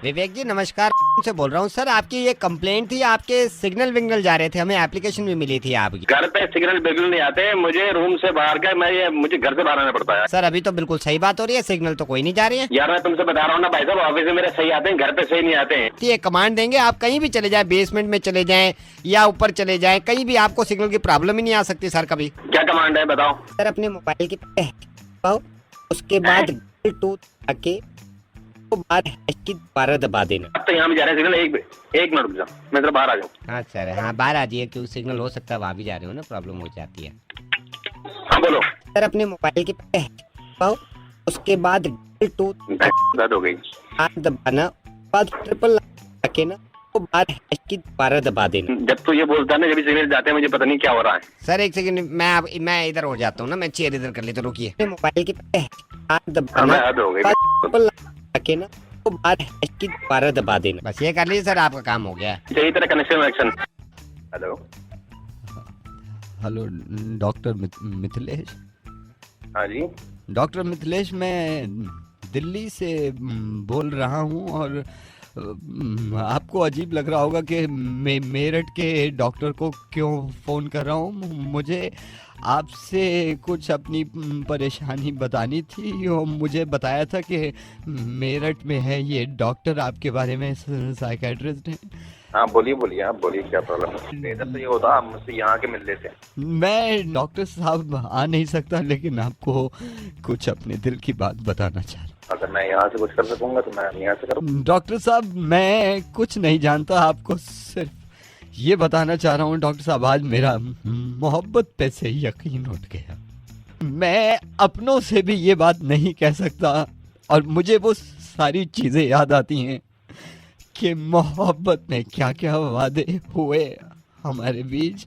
विवेक जी नमस्कार से बोल रहा हूँ सर। आपकी ये कंप्लेंट थी, आपके सिग्नल विग्नल जा रहे थे, हमें एप्लीकेशन भी मिली थी आपकी। घर पे सिग्नल बिल्कुल नहीं आते, मुझे रूम से बाहर का मुझे घर से बाहर आना पड़ता है। सर अभी तो बिल्कुल सही बात हो रही है, सिग्नल तो कोई नहीं जा रही है। यार मैं तुमसे बता रहा हूँ ना भाई साहब, ऑफिस में मेरे सही आते हैं, घर पे सही नहीं आते हैं। ये कमांड देंगे, आप कहीं भी चले जाएं, बेसमेंट में चले जाएं या ऊपर चले जाएं, कहीं भी आपको सिग्नल की प्रॉब्लम ही नहीं आ सकती सर कभी। क्या कमांड है बताओ। सर अपने मोबाइल की उसके बाद आके बार हैश की दोबारा दबा देना। अब तो यहाँ भी जा रहे हैं सिग्नल, एक मिनट रुक जाओ, मैं जरा बाहर आ जाऊँ। हाँ सर, हाँ बाहर आ जाइए, क्यों सिग्नल हो सकता है वहाँ भी जा रहे हो ना, प्रॉब्लम हो जाती है। हाँ बोलो। सर अपने मोबाइल की उसके बाद दर्द हो गई दबाना, बाद ट्रिपल आके ना वो बार हैश की दोबारा दबा देना। जब तो ये बोलता है ना, जब भी सिग्नल जाते हैं मुझे पता नहीं क्या हो रहा है। सर एक सेकंड, मैं इधर हो जाता हूँ ना, मैं चेयर इधर कर लेता, रुकिए। मोबाइल की दबाना ट्रिपल आके ना वो बार हैश की दोबारा दबा देना, बस ये कर लीजिए सर, आपका काम हो गया। यही तरह connection. Hello hello doctor Mithilesh. हाँ जी डॉक्टर मिथिलेश, मैं दिल्ली से बोल रहा हूँ और आपको अजीब लग रहा होगा कि मेरठ के डॉक्टर को क्यों फ़ोन कर रहा हूँ। मुझे आपसे कुछ अपनी परेशानी बतानी थी और मुझे बताया था कि मेरठ में है ये डॉक्टर, आपके बारे में साइकेट्रिस्ट हैं। हाँ बोलिए आप बोलिए, क्या प्रॉब्लम है। इधर तो ये होता आप मुझसे यहाँ के मिल लेते हैं। मैं डॉक्टर साहब आ नहीं सकता, लेकिन आपको कुछ अपने दिल की बात बताना चाह रहा हूँ। अगर मैं यहाँ से कुछ कर सकूंगा तो मैं यहाँ से करूँ। डॉक्टर साहब मैं कुछ नहीं जानता, आपको सिर्फ ये बताना चाह रहा हूँ डॉक्टर साहब, आज मेरा मोहब्बत पे से यकीन उठ गया। मैं अपनों से भी ये बात नहीं कह सकता और मुझे वो सारी चीजें याद आती हैं कि मोहब्बत में क्या क्या वादे हुए हमारे बीच,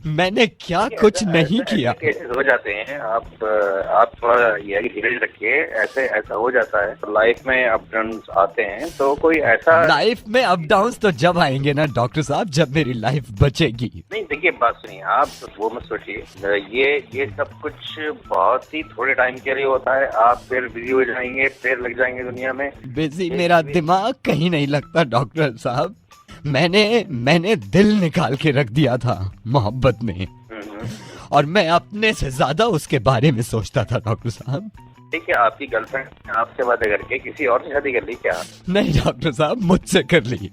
मैंने क्या कुछ नहीं किया। केसेस हो जाते हैं, आप थोड़ा ये धीरज रखिए, ऐसा हो जाता है। लाइफ में अप डाउन आते हैं, तो कोई ऐसा लाइफ में अप डाउन तो जब आएंगे ना डॉक्टर साहब, जब मेरी लाइफ बचेगी। नहीं देखिए, बात सुनिए, आप वो मत सोचिए, ये सब कुछ बहुत ही थोड़े टाइम के लिए होता है। आप फिर बिजी हो जाएंगे, फिर लग जाएंगे दुनिया में बिजी। मेरा दिमाग कहीं नहीं लगता डॉक्टर साहब, मैंने दिल निकाल के रख दिया था मोहब्बत में और मैं अपने से ज्यादा उसके बारे में सोचता था डॉक्टर साहब। देखिए, आपकी गर्लफ्रेंड ने आपसे बातें करके किसी और से शादी कर ली क्या? नहीं डॉक्टर साहब, मुझसे कर ली।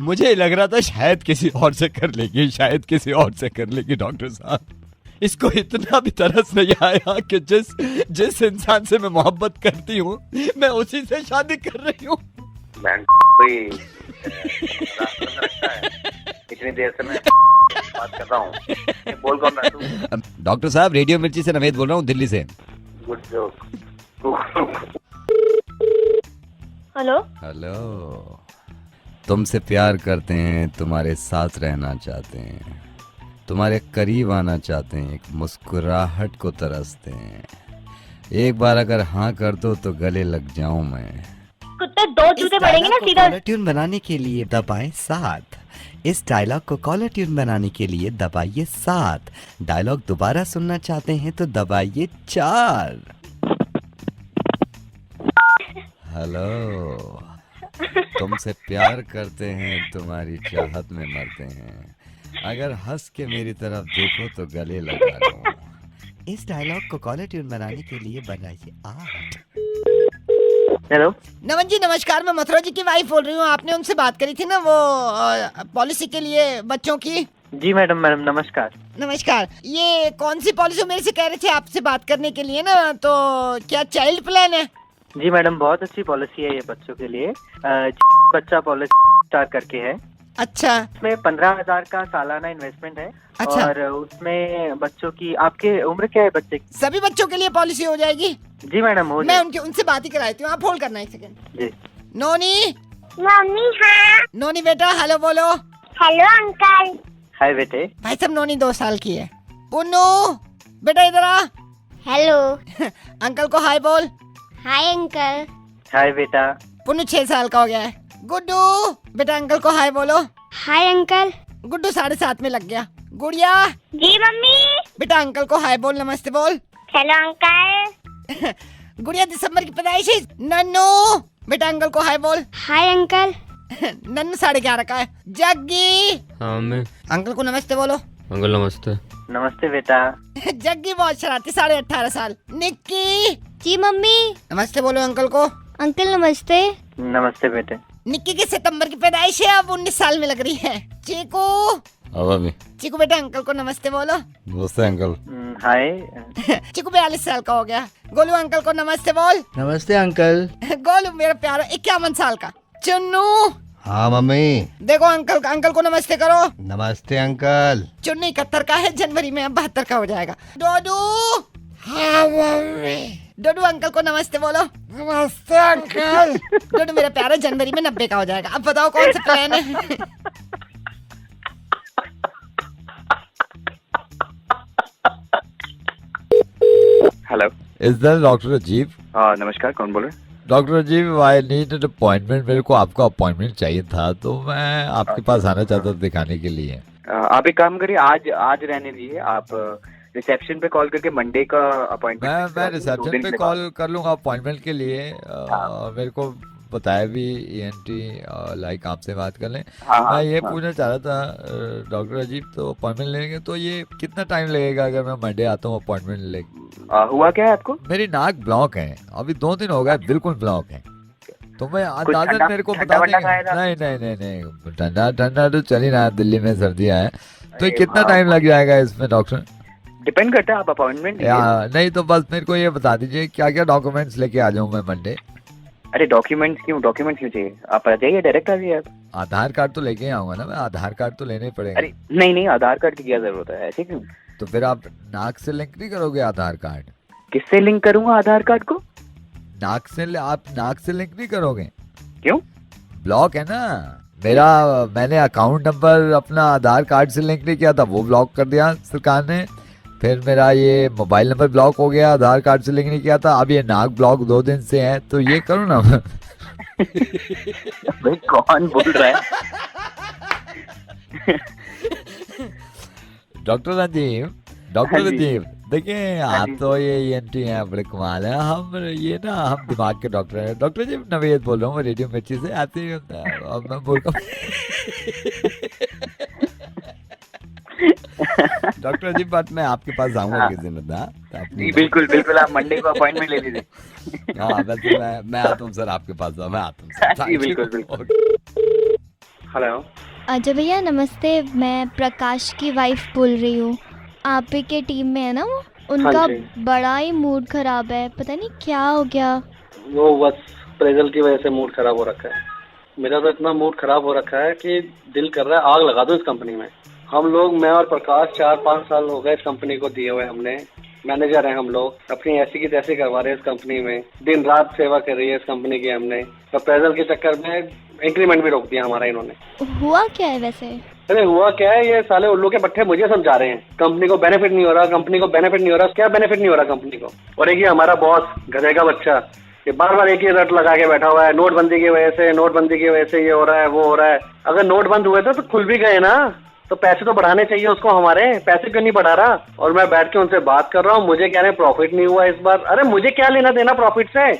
मुझे लग रहा था शायद किसी और से कर लेगी, शायद किसी और से कर लेगी डॉक्टर साहब। इसको इतना भी तरस नहीं आया कि जिस इंसान से मैं मोहब्बत करती हूँ मैं उसी से शादी कर रही हूँ। इतनी देर से मैं बात कर रहा हूँ, बोल कौन रहा है तू? डॉक्टर साहब रेडियो मिर्ची से नवेद बोल रहा हूँ, दिल्ली से। Good joke. हेलो हेलो, तुमसे प्यार करते हैं, तुम्हारे साथ रहना चाहते हैं, तुम्हारे करीब आना चाहते हैं, एक मुस्कुराहट को तरसते हैं। एक बार अगर हाँ कर दो तो गले लग जाऊं मैं। कुत्ते दो जूते पड़ेंगे ना सीधा। कॉलर ट्यून बनाने के लिए दबाएं 7। इस डायलॉग को कॉलर ट्यून बनाने के लिए दबाइए 7। डायलॉग दोबारा सुनना चाहते हैं तो दबाइए 4। हेलो, तुमसे प्यार करते हैं, तुम्हारी चाहत में मरते हैं, अगर हंस के मेरी तरफ देखो तो गले लगा लो। इस डायलॉग को कॉलर ट्यून बनाने के लिए बनाइए 8। हेलो नमन जी नमस्कार, मैं मथुरा जी की वाइफ बोल रही हूँ। आपने उनसे बात करी थी ना वो पॉलिसी के लिए बच्चों की। जी मैडम नमस्कार। नमस्कार, ये कौन सी पॉलिसी मेरे से कह रहे थे आपसे बात करने के लिए ना, तो क्या चाइल्ड प्लान है? जी मैडम, बहुत अच्छी पॉलिसी है ये बच्चों के लिए। बच्चा पॉलिसी स्टार्ट करके है। अच्छा, उसमें 15,000 का सालाना इन्वेस्टमेंट है। अच्छा। और उसमें बच्चों की, आपके उम्र क्या है बच्चे की? सभी बच्चों के लिए पॉलिसी हो जाएगी? जी मैडम हो मैं उनसे बात ही कराती हूँ, आप होल्ड करना एक सेकंड। जी। नोनी मम्मी हाँ। नोनी बेटा हेलो बोलो। Hello uncle. हाय बेटे। भाई साहब नोनी 2 साल की है। पुन्नू बेटा इधर आ। हेलो अंकल को हाय बोल। Hi uncle. हाय बेटा। पुन्नू 6 साल का हो गया है। गुड्डू बेटा अंकल को हाय बोलो। Hi uncle. गुड्डू 7.5 में लग गया। गुड़िया जी मम्मी। बेटा अंकल को हाय बोल, नमस्ते बोल। Hello uncle. गुड़िया दिसंबर की पैदाइश है। नन्नू बेटा अंकल को हाय बोल। Hi uncle. नन्नू 11:30 का है। जग्गी हाँ मैं अंकल को नमस्ते बोलो। अंकल नमस्ते। नमस्ते बेटा। जग्गी बहुत शरारती, 18.5 साल। निक्की जी मम्मी। नमस्ते बोलो अंकल को। अंकल नमस्ते। नमस्ते बेटे। निक्की की सितंबर की पैदाइश है, अब 19 साल में लग रही है। चीकू चीकू बेटा अंकल को नमस्ते बोलो। नमस्ते अंकल। हाय। चीकू 42 साल का हो गया। गोलू अंकल को नमस्ते बोल। नमस्ते अंकल। गोलू मेरा प्यारा 51 साल का। चुन्नू हाँ मम्मी। देखो अंकल को नमस्ते करो। नमस्ते अंकल। चुन्नू 71 का है, जनवरी में अब 72 का हो जाएगा। डोडू हाँ मम्मी। डोडू अंकल को नमस्ते बोलो। नमस्ते अंकल। डोडू मेरा प्यारा जनवरी में 90 का हो जाएगा। अब बताओ कौन सा प्लान है। Hello. Is that doctor Rajeev? हाँ नमस्कार, कौन बोल रहे हैं? Doctor Rajeev, I need an appointment. मेरे को आपका अपॉइंटमेंट चाहिए था, तो मैं आपके पास आना चाहता था दिखाने के लिए। आप एक काम करिए, आज रहने दीजिए। आप रिसेप्शन पे कॉल करके मंडे का अपॉइंटमेंट। मैं रिसेप्शन पे कॉल कर लूंगा अपॉइंटमेंट के लिए। मेरे को बताया भी ENT लाइक आपसे बात कर लें। मैं ये पूछना चाह रहा था डॉक्टर राजीव, तो अपॉइंटमेंट लेंगे तो ये कितना टाइम लगेगा अगर मैं मंडे आता हूँ अपॉइंटमेंट ले? हुआ क्या है आपको? मेरी नाक ब्लॉक है, अभी 2 दिन हो गए बिल्कुल ब्लॉक है। तो मैं अंदाजन मेरे को बता देंगे? नहीं, ठंडा तो चल ही रहा है, दिल्ली में सर्दियाँ है। तो ये कितना टाइम लग जाएगा इसमें डॉक्टर? डिपेंड करता है, आप अपॉइंटमेंट नहीं तो बस मेरे को ये बता दीजिए क्या क्या डॉक्यूमेंट्स लेके आ जाऊँ मैं मंडे? अरे डॉक्यूमेंट्स क्यों चाहिए? आप आ जाइए, डायरेक्ट आ जाइए आप। आधार कार्ड तो लेके आऊंगा ना मैं, आधार कार्ड तो लेने पड़ेगा। अरे नहीं, आधार कार्ड की क्या जरूरत है, ऐसे क्यों? तो फिर आप नाक से लिंक नहीं करोगे आधार कार्ड? किससे लिंक करूंगा आधार कार्ड को? आप नाक से लिंक नहीं करोगे? क्यों? ब्लॉक है ना मेरा। मैंने अकाउंट नंबर अपना आधार कार्ड से लिंक नहीं किया था, वो ब्लॉक कर दिया सरकार ने। फिर मेरा ये मोबाइल नंबर ब्लॉक हो गया, आधार कार्ड से लिंक नहीं किया था। अब ये नाक ब्लॉक 2 दिन से है, तो ये करूँ ना? भाई कौन बोल रहा है? डॉक्टर राजीव देखिए, आप तो ये ENT हैं, बड़े कमाल है। हम दिमाग के डॉक्टर हैं। डॉक्टर जी नवेद बोल रहा हूँ, रेडियो मिर्ची से आते ही होता है। अब मैं बोल रहा डॉक्टर जी, बट मैं आपके पास आऊंगा किसी दिन ना? बिल्कुल, आप मंडे को अपॉइंटमेंट ले लीजिए। हाँ वैसे मैं आता हूँ सर आपके पास। मैं आता हूँ सर। बिल्कुल। हेलो अजय भैया नमस्ते, मैं प्रकाश की वाइफ बोल रही हूँ। आप ही के टीम में है ना वो? उनका बड़ा ही मूड खराब है, पता नहीं क्या हो गया। वो बस प्रेजल की वजह से मूड खराब हो रखा है। मेरा तो इतना मूड खराब हो रखा है कि दिल कर रहा है आग लगा दो इस कंपनी में। हम लोग, मैं और प्रकाश 4-5 साल हो गए इस कंपनी को दिए हुए। हमने मैनेजर हैं हम लोग, अपनी ऐसी की तैसी करवा रहे हैं इस कंपनी में, दिन रात सेवा कर रही है इस कंपनी की हमने। तो प्रेजल के चक्कर में इंक्रीमेंट भी रोक दिया हमारा इन्होंने। हुआ क्या है वैसे? अरे हुआ क्या है, ये साले उल्लू के पट्टे मुझे समझा रहे हैं। कंपनी को बेनिफिट नहीं हो रहा, कंपनी को बेनिफिट नहीं हो रहा। क्या बेनिफिट नहीं हो रहा कंपनी को? और एक ही हमारा बॉस गधे का बच्चा, ये बार एक ही रट लगा के बैठा हुआ है, नोटबंदी की वजह से ये हो रहा है, वो हो रहा है। अगर नोट बंद हुए तो खुल भी गए ना, तो पैसे तो बढ़ाने चाहिए उसको, हमारे पैसे क्यों नहीं बढ़ा रहा? और मैं बैठ के उनसे बात कर रहा हूँ, मुझे कह रहे हैं प्रॉफिट नहीं हुआ इस बार। अरे मुझे क्या लेना देना प्रॉफिट से?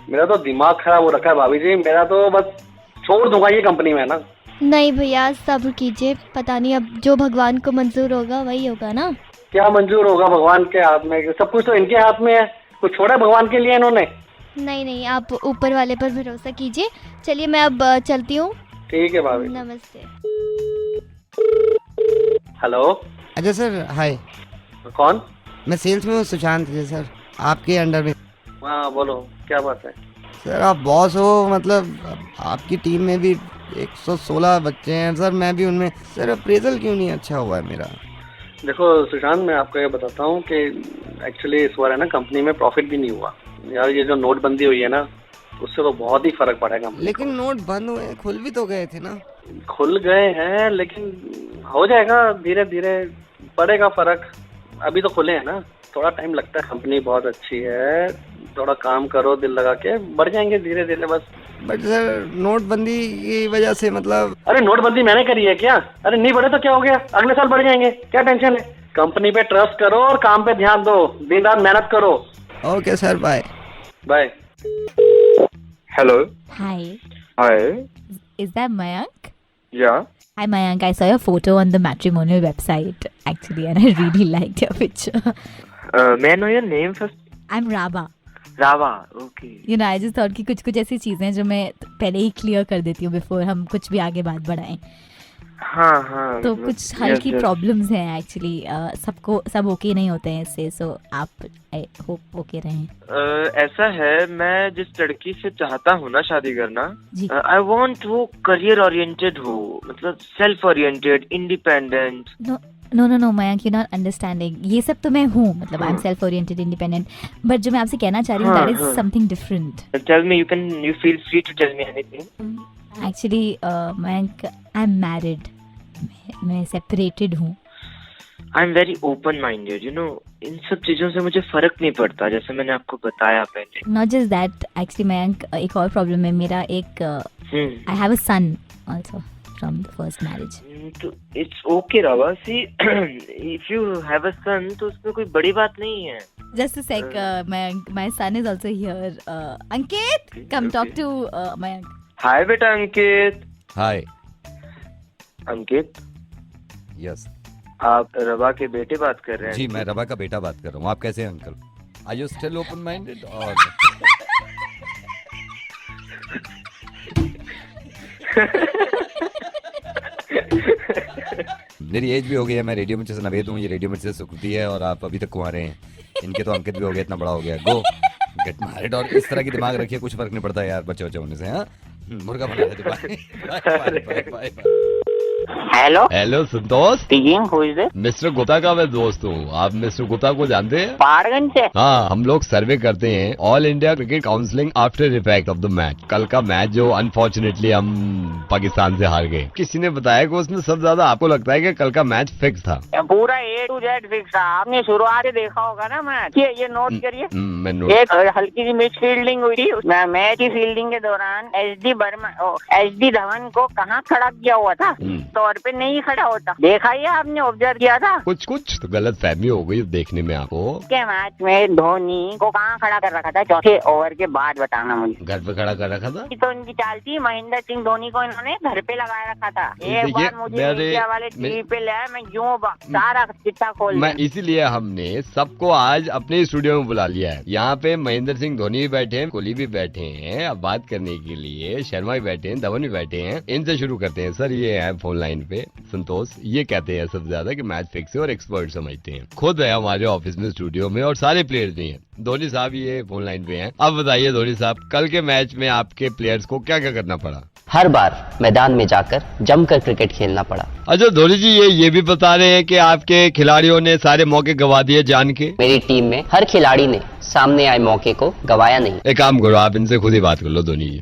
मेरा तो दिमाग खराब हो रखा है भाभी जी, मेरा तो बस छोड़ दूंगा ये कंपनी में ना। नहीं भैया सब्र कीजिए, पता नहीं अब जो भगवान को मंजूर होगा वही होगा ना। क्या मंजूर होगा भगवान के हाथ में? सब कुछ तो इनके हाथ में है। कुछ छोड़ा भगवान के लिए इन्होंने? नहीं, आप ऊपर वाले पर भरोसा कीजिए। चलिए मैं अब चलती हूँ। ठीक है भाभी। नमस्ते। हेलो अच्छा सर हाय। कौन? मैं सेल्स में हूँ, सुशांत जी सर, आपके अंडर में। हाँ बोलो, क्या बात है? सर आप बॉस हो, मतलब आपकी टीम में भी 116 बच्चे हैं सर, मैं भी उनमें। सर अप्रेजल क्यों नहीं अच्छा हुआ है मेरा? देखो सुशांत, मैं आपको ये बताता हूँ कि एक्चुअली इस बार है ना कंपनी में प्रॉफिट भी नहीं हुआ यार। ये जो नोटबंदी हुई है ना, उससे तो बहुत ही फर्क पड़ा है। लेकिन नोट बंद हुए, खुल भी तो गए थे ना। खुल गए हैं लेकिन हो जाएगा, धीरे धीरे पड़ेगा फर्क। अभी तो खुले हैं ना, थोड़ा टाइम लगता है। कंपनी बहुत अच्छी है, थोड़ा काम करो दिल लगा के, बढ़ जाएंगे धीरे धीरे बस। बट सर नोटबंदी की वजह से मतलब। अरे नोटबंदी मैंने करी है क्या? अरे नहीं बढ़े तो क्या हो गया, अगले साल बढ़ जाएंगे, क्या टेंशन है? कंपनी पे ट्रस्ट करो और काम पे ध्यान दो, दिन रात मेहनत करो। Okay sir, bye bye. Hello. Hi, Hi. is that Mayank? Yeah. Hi Mayank, I saw your photo on the matrimonial website actually and I really liked your picture. May I know your name first? I'm Raba. Rava. Okay. You know, I just thought कि कुछ ऐसी चीज़ें जो मैं पहले ही clear कर देती हूँ बिफोर हम कुछ भी आगे बात बढ़ाएं. हाँ. तो कुछ हल्की प्रॉब्लम्स हैं एक्चुअली. सब ओके नहीं होते हैं इससे, सो आप आई होप ओके रहें. ऐसा है, मैं जिस लड़की से चाहता हूँ ना शादी करना, जी. आई वांट वो करियर ओरिएंटेड हो, मतलब self oriented, independent. No Mayank, you not understanding. ये सब तो मैं हूँ, मतलब I am self oriented, independent, but जो मैं आपसे कहना चाह रही हूँ that is something different. Tell me, you feel free to tell me anything. Actually Mayank, I am married. मैं सेपरेटेड हूँ. I am very open minded, you know. इन सब चीजों से मुझे फर्क नहीं पड़ता, जैसे मैंने आपको बताया पहले. Not just that, actually Mayank एक और प्रॉब्लम है. मेरा एक I have a son also from the first marriage. तो इट्स ओके रावा, see if you have a son तो उसमें कोई बड़ी बात नहीं है. Just a sec, my son is also here. Ankit, come talk to Mayank. हाय बेटा अंकित. हाय. अंकित, यस. आप रवा के बेटे बात कर रहे हैं? जी, मैं रवा का बेटा बात कर रहा हूँ. आप कैसे हैं uncle? Are you still open minded और मेरी एज भी हो गई है. मैं रेडियो मिर्ची से नवेद हूँ, ये रेडियो मिर्ची से सुकृति है और आप अभी तक कुंवारे हैं. इनके तो अंकित भी हो गया, इतना बड़ा हो गया. गो गेट मैरिड. और इस तरह की दिमाग रखिए, कुछ फर्क नहीं पड़ता यार बच्चे होने से. हाँ, मुर्गा बना रहे. Bye. Hello Santosh. Speaking, who is it? Mister Gupta का मैं दोस्त हूँ. आप मिस्टर गुप्ता को जानते हैं? पहाड़गंज से. हाँ, हम लोग सर्वे करते हैं all India cricket counselling after effect of the match. कल का मैच जो अनफॉर्चुनेटली हम पाकिस्तान से हार गए. किसी ने बताया कि उसमें सबसे ज्यादा आपको लगता है कि कल का मैच फिक्स था. पूरा A to Z फिक्स था. आपने शुरुआत से देखा होगा ना मैच. ये नोट करिए. मैं नोट. एक हल्की सी मिस फील्डिंग हुई थी. मैच की फील्डिंग के दौरान एच.डी. धवन को कहाँ खड़ा किया हुआ था? तौर पे नहीं खड़ा होता. देखा ही आपने, ऑब्जर्व किया था? कुछ तो गलत फहमी हो गई देखने में आपको. के मैच में धोनी को कहाँ खड़ा कर रखा था? चौथे ओवर के बाद बताना मुझे. घर पे खड़ा कर रखा था. तो उनकी चाल थी. महेंद्र सिंह धोनी को इन्होंने घर पे लगाया रखा था. एक बार मुझे इंडिया वाले टीवी पे लाया, मैं यूं सारा चिट्ठा खोल. मैं इसीलिए हमने सबको आज अपने स्टूडियो में बुला लिया है. यहाँ पे महेंद्र सिंह धोनी भी बैठे हैं, कोहली भी बैठे हैं अब बात करने के लिए. शर्मा भी बैठे हैं, धवन भी बैठे हैं. इनसे शुरू करते हैं. सर, ये है फोन लाइन पे संतोष. ये कहते हैं सबसे ज्यादा कि मैच फिक्स है और एक्सपर्ट समझते हैं. खुद है हमारे ऑफिस में, स्टूडियो में, और सारे प्लेयर्स भी हैं. धोनी साहब ये फोन लाइन पे हैं. अब बताइए धोनी साहब, कल के मैच में आपके प्लेयर्स को क्या क्या करना पड़ा? हर बार मैदान में जाकर जमकर क्रिकेट खेलना पड़ा. अच्छा धोनी जी, ये भी बता रहे हैं कि आपके खिलाड़ियों ने सारे मौके गवा दिए जान के. मेरी टीम में हर खिलाड़ी ने सामने आए मौके को गवाया नहीं. एक काम करो, आप इनसे खुद ही बात कर लो धोनी जी.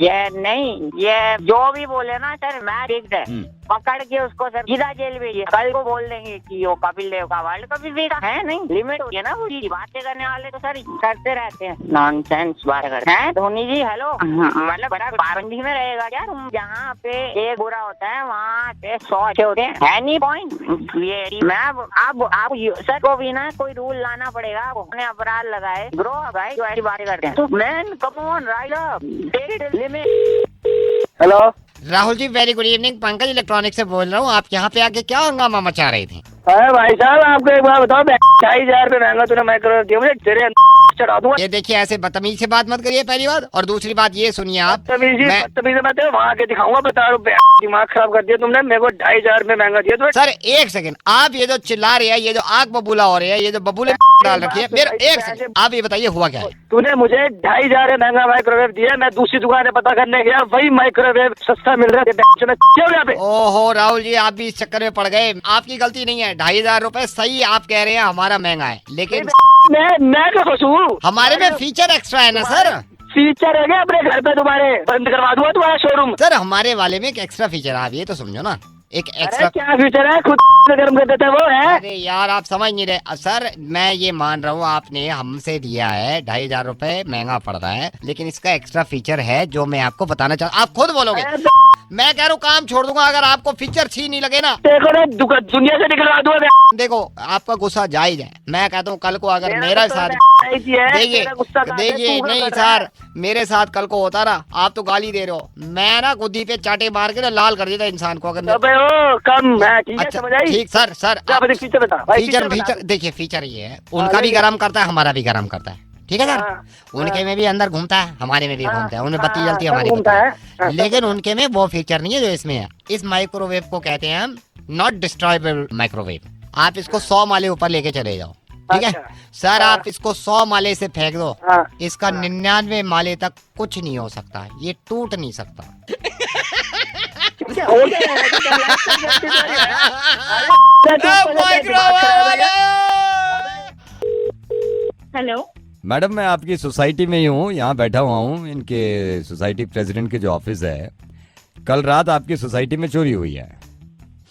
ये नहीं, ये जो भी बोले ना सर, मैं फिक्स है. पकड़ के उसको सर सीधा जेल भेजिए. कल को बोल देंगे कि वो कपिल देव का वर्ल्ड कप भी देखा है. नहीं, लिमिट होती है ना. पूरी बातें करने वाले तो सर करते रहते हैं, नॉनसेंस बात करते हैं. धोनी जी हेलो, मतलब बड़ा पाबंदी में रहेगा क्या? जहाँ पे एक बुरा होता है वहाँ पे 100 अच्छे होते हैं. Any point. मैं आप सर को भी ना कोई रूल लाना पड़ेगा. आपने अपराध लगाए, ग्रो भाई जो ऐसी बातें करते हैं. तो man come on, right up, take it limit. Hello Rahul ji, very good evening. Pankaj electronic से बोल रहा हूँ. आप यहाँ पे आके क्या हंगामा मचा रहे थे? अरे भाई साहब, आपको एक बात बताओ, 2,500 रुपए महंगा तूने माइक्रोवेव दिया मुझे. तेरे चढ़ा दूंगा. ये देखिए, ऐसे बदतमीज से बात मत करिए, पहली बात. और दूसरी बात ये सुनिए, आप बदतमीजी मैं तेरे वहाँ आके दिखाऊंगा. बता रुपए, दिमाग खराब कर दिया तुमने. मेरे को 2,500 रुपए महंगा दिया तुमने. सर एक सेकंड, आप ये जो चिल्ला रहे हैं, ये जो आग बबूला हो रहे हैं, ये जो बबूले डाल रखी है, फिर एक सेकंड आप ये बताइए हुआ क्या है? तूने मुझे 2,500 महंगा माइक्रोवेव दिया. मैं दूसरी दुकान में पता करने गया, वही माइक्रोवेव सस्ता मिल रहा है. ओहो राहुल जी, आप भी इस चक्कर में पड़ गए. आपकी गलती नहीं है. 2,500 रुपए सही आप कह रहे हैं, हमारा महंगा है. लेकिन मैं क्या सोचूं? हमारे में फीचर एक्स्ट्रा है ना सर. फीचर है क्या? अपने घर पे तुम्हारे बंद करवा दूंगा तुम्हारा शोरूम. सर हमारे वाले में एक एक्स्ट्रा फीचर है, आप ये तो समझो ना. एक एक्स्ट्रा क्या फीचर है? खुद गर्म कर देता है वो है. अरे यार, आप समझ नहीं रहे. सर मैं ये मान रहा हूँ, आपने हमसे लिया है 2,500 रुपए, महंगा पड़ रहा है, लेकिन इसका एक्स्ट्रा फीचर है जो मैं आपको बताना चाहता. आप खुद बोलोगे. मैं कह रहा हूँ काम छोड़ दूंगा अगर आपको फीचर अच्छी नहीं लगे ना. देखो ना, दुनिया से निकलवा दूंगा. देखो आपका गुस्सा जायज है. मैं कहता हूँ कल को अगर मेरा साथ ऐसी है, देखिए तेरा गुस्सा कहाँ से देखिए तू नहीं कर रहा है? सर, मेरे साथ कल को होता रहा, आप तो गाली दे रहे हो, मैं ना खुदी पे चाटे मार के ना लाल कर देता इंसान को अगर अबे ओ कम है, ठीक है, अच्छा समझ आई? ठीक सर क्या बता फीचर बता भाई, फीचर बता। फीचर देखिए फीचर ये है, उनका भी गर्म करता है, हमारा भी गर्म करता है, ठीक है सर। उनके में भी अंदर घूमता है, हमारे में भी घूमता है, उनमें बत्ती जलती है, हमारी घूमता बत्ती। है। लेकिन उनके में वो फीचर नहीं है जो इसमें है। इस माइक्रोवेव को कहते हैं हम नॉट डिस्ट्रॉयबल माइक्रोवेव। आप इसको 100 माले ऊपर लेके चले जाओ, ठीक है सर, आप इसको 100 माले से फेंक दो, इसका 99 माले तक कुछ नहीं हो सकता, ये टूट नहीं सकता। क्या हो गया है? क्या हेलो मैडम मैं आपकी सोसाइटी में ही हूँ, यहाँ बैठा हुआ हूँ, इनके सोसाइटी प्रेसिडेंट के जो ऑफिस है। कल रात आपकी सोसाइटी में चोरी हुई है,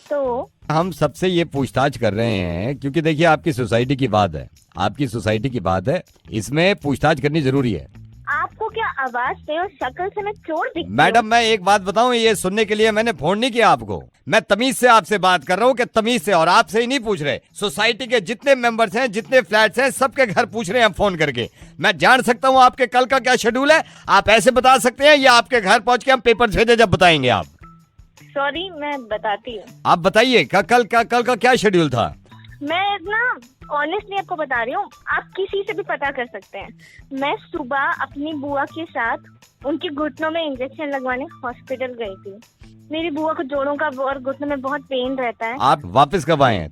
तो हम सबसे ये पूछताछ कर रहे हैं क्योंकि देखिए आपकी सोसाइटी की बात है, आपकी सोसाइटी की बात है, इसमें पूछताछ करनी जरूरी है। आपको क्या आवाज से और शक्ल से मैं चोर दिखती हूँ? मैडम मैं एक बात बताऊं, ये सुनने के लिए मैंने फोन नहीं किया आपको, मैं तमीज से आपसे बात कर रहा हूँ कि तमीज से, और आपसे ही नहीं पूछ रहे, सोसाइटी के जितने मेंबर्स हैं, जितने फ्लैट्स हैं, सबके घर पूछ रहे हैं हम फोन करके। मैं जान सकता हूँ आपके कल का क्या शेड्यूल है, आप ऐसे बता सकते हैं या आपके घर पहुंच के हम पेपर भेजे जब बताएंगे आप? सॉरी, मैं बताती हूँ। आप बताइए कल का क्या शेड्यूल था? मैं ना ऑनेस्टली आपको बता रही हूँ, आप किसी से भी पता कर सकते हैं। मैं सुबह अपनी बुआ के साथ उनके घुटनों में इंजेक्शन लगवाने हॉस्पिटल गई थी। मेरी बुआ को जोड़ों का और घुटनों में बहुत पेन रहता है। आप वापस कब आए हैं?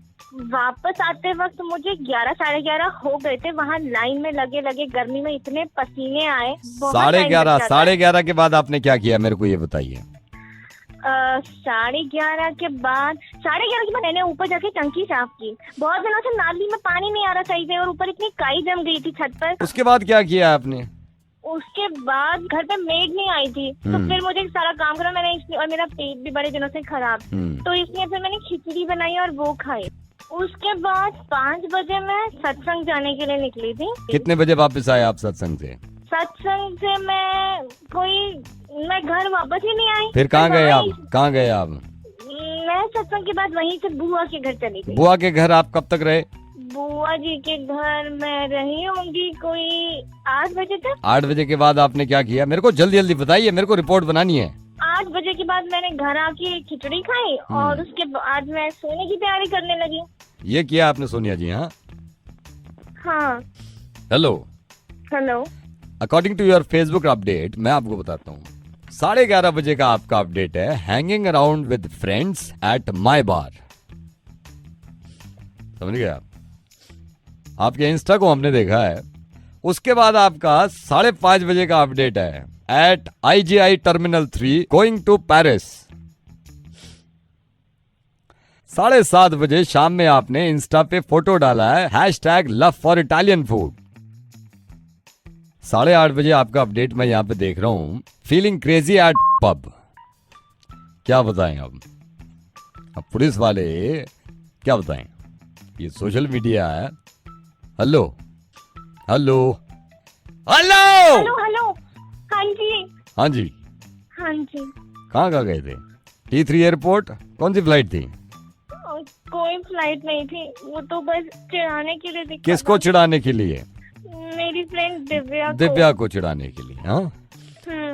वापस आते वक्त मुझे 11 साढ़े 11 हो गए थे। वहाँ लाइन में लगे लगे गर्मी में इतने पसीने आए। बहुत साढ़े time ग्यारह लग जाता है। साढ़े 11 के बाद आपने क्या किया, मेरे को ये बताइए। 11:30 के बाद 11:30 मैंने ऊपर जाके टंकी साफ की। बहुत दिनों से नाली में पानी नहीं आ रहा सही से, और ऊपर इतनी काई जम गई थी छत पर। उसके बाद क्या किया आपने? उसके बाद घर पे मेड नहीं आई थी, तो फिर मुझे सारा काम करा मैंने इसलिए, और मेरा पेट भी बड़े दिनों से खराब, तो इसलिए फिर मैंने खिचड़ी बनाई और वो खाई। उसके बाद 5 बजे मैं सत्संग जाने के लिए निकली थी। कितने बजे वापस आए आप सत्संग से? सत्संग से मैं घर वापस ही नहीं आई। फिर कहाँ गए आप? कहाँ गए आप? मैं सत्संग के बाद वहीं से बुआ के घर चली गई। बुआ के घर आप कब तक रहे? बुआ जी के घर मैं रही होंगी कोई 8 बजे तक। 8 बजे के बाद आपने क्या किया? मेरे को जल्दी जल्दी बताइए, मेरे को रिपोर्ट बनानी है। 8 बजे के बाद मैंने घर आके खिचड़ी खाई और उसके बाद मैं सोने की तैयारी करने लगी। ये किया आपने सोनिया जी? हाँ। Hello hello. According to your Facebook update, मैं आपको बताता हूँ, 11:30 बजे का आपका अपडेट है, hanging around with friends at my bar. समझ गए आप? आपके इंस्टा को हमने देखा है। उसके बाद आपका 5:30 बजे का अपडेट है, at IGI terminal 3 going to Paris. 7:30 बजे शाम में आपने इंस्टा पे फोटो डाला है, #LoveForItalianFood। 8:30 बजे आपका अपडेट मैं यहाँ पे देख रहा हूँ, फीलिंग क्रेजी एट पब। क्या बताएं अब पुलिस वाले क्या बताएं? ये सोशल मीडिया है। Hello hello hello hello hello. हाँ जी। हाँ जी। हाँ जी। कहाँ गए थे? T3 airport? कौन सी फ्लाइट थी? कोई फ्लाइट नहीं थी, वो तो बस चिढ़ाने के लिए दिखा किसको था। चिढ़ाने के लिए? मेरी फ्रेंड दिव्या दिव्या को चिढ़ाने के लिए। हाँ,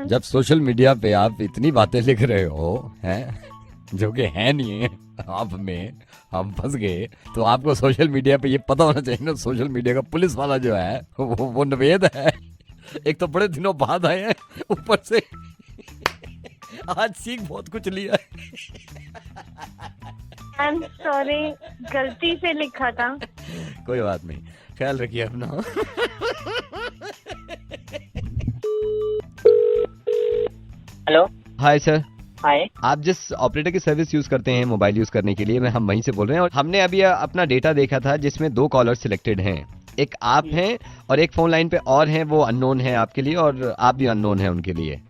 जब सोशल मीडिया पे आप इतनी बातें लिख रहे हो हैं जो कि है नहीं है, आप में हम फंस गए, तो आपको सोशल मीडिया पे ये पता होना चाहिए ना, सोशल मीडिया का पुलिस वाला जो है वो नवेद है। एक तो बड़े दिनों बाद आए हैं, ऊपर से आज सीख बहुत कुछ लिया है। आई एम सॉरी, गलती से लिखा था। कोई बात नहीं, ख्याल रखिए अपना। हेलो। Hi sir. हाय। आप जिस ऑपरेटर की सर्विस यूज करते हैं मोबाइल यूज करने के लिए, हम वहीं से बोल रहे हैं, और हमने अभी अपना डेटा देखा था जिसमें 2 कॉलर सिलेक्टेड हैं, एक आप हैं और एक फोन लाइन पे और हैं, वो अननोन है आपके लिए और आप भी अननोन है उनके लिए।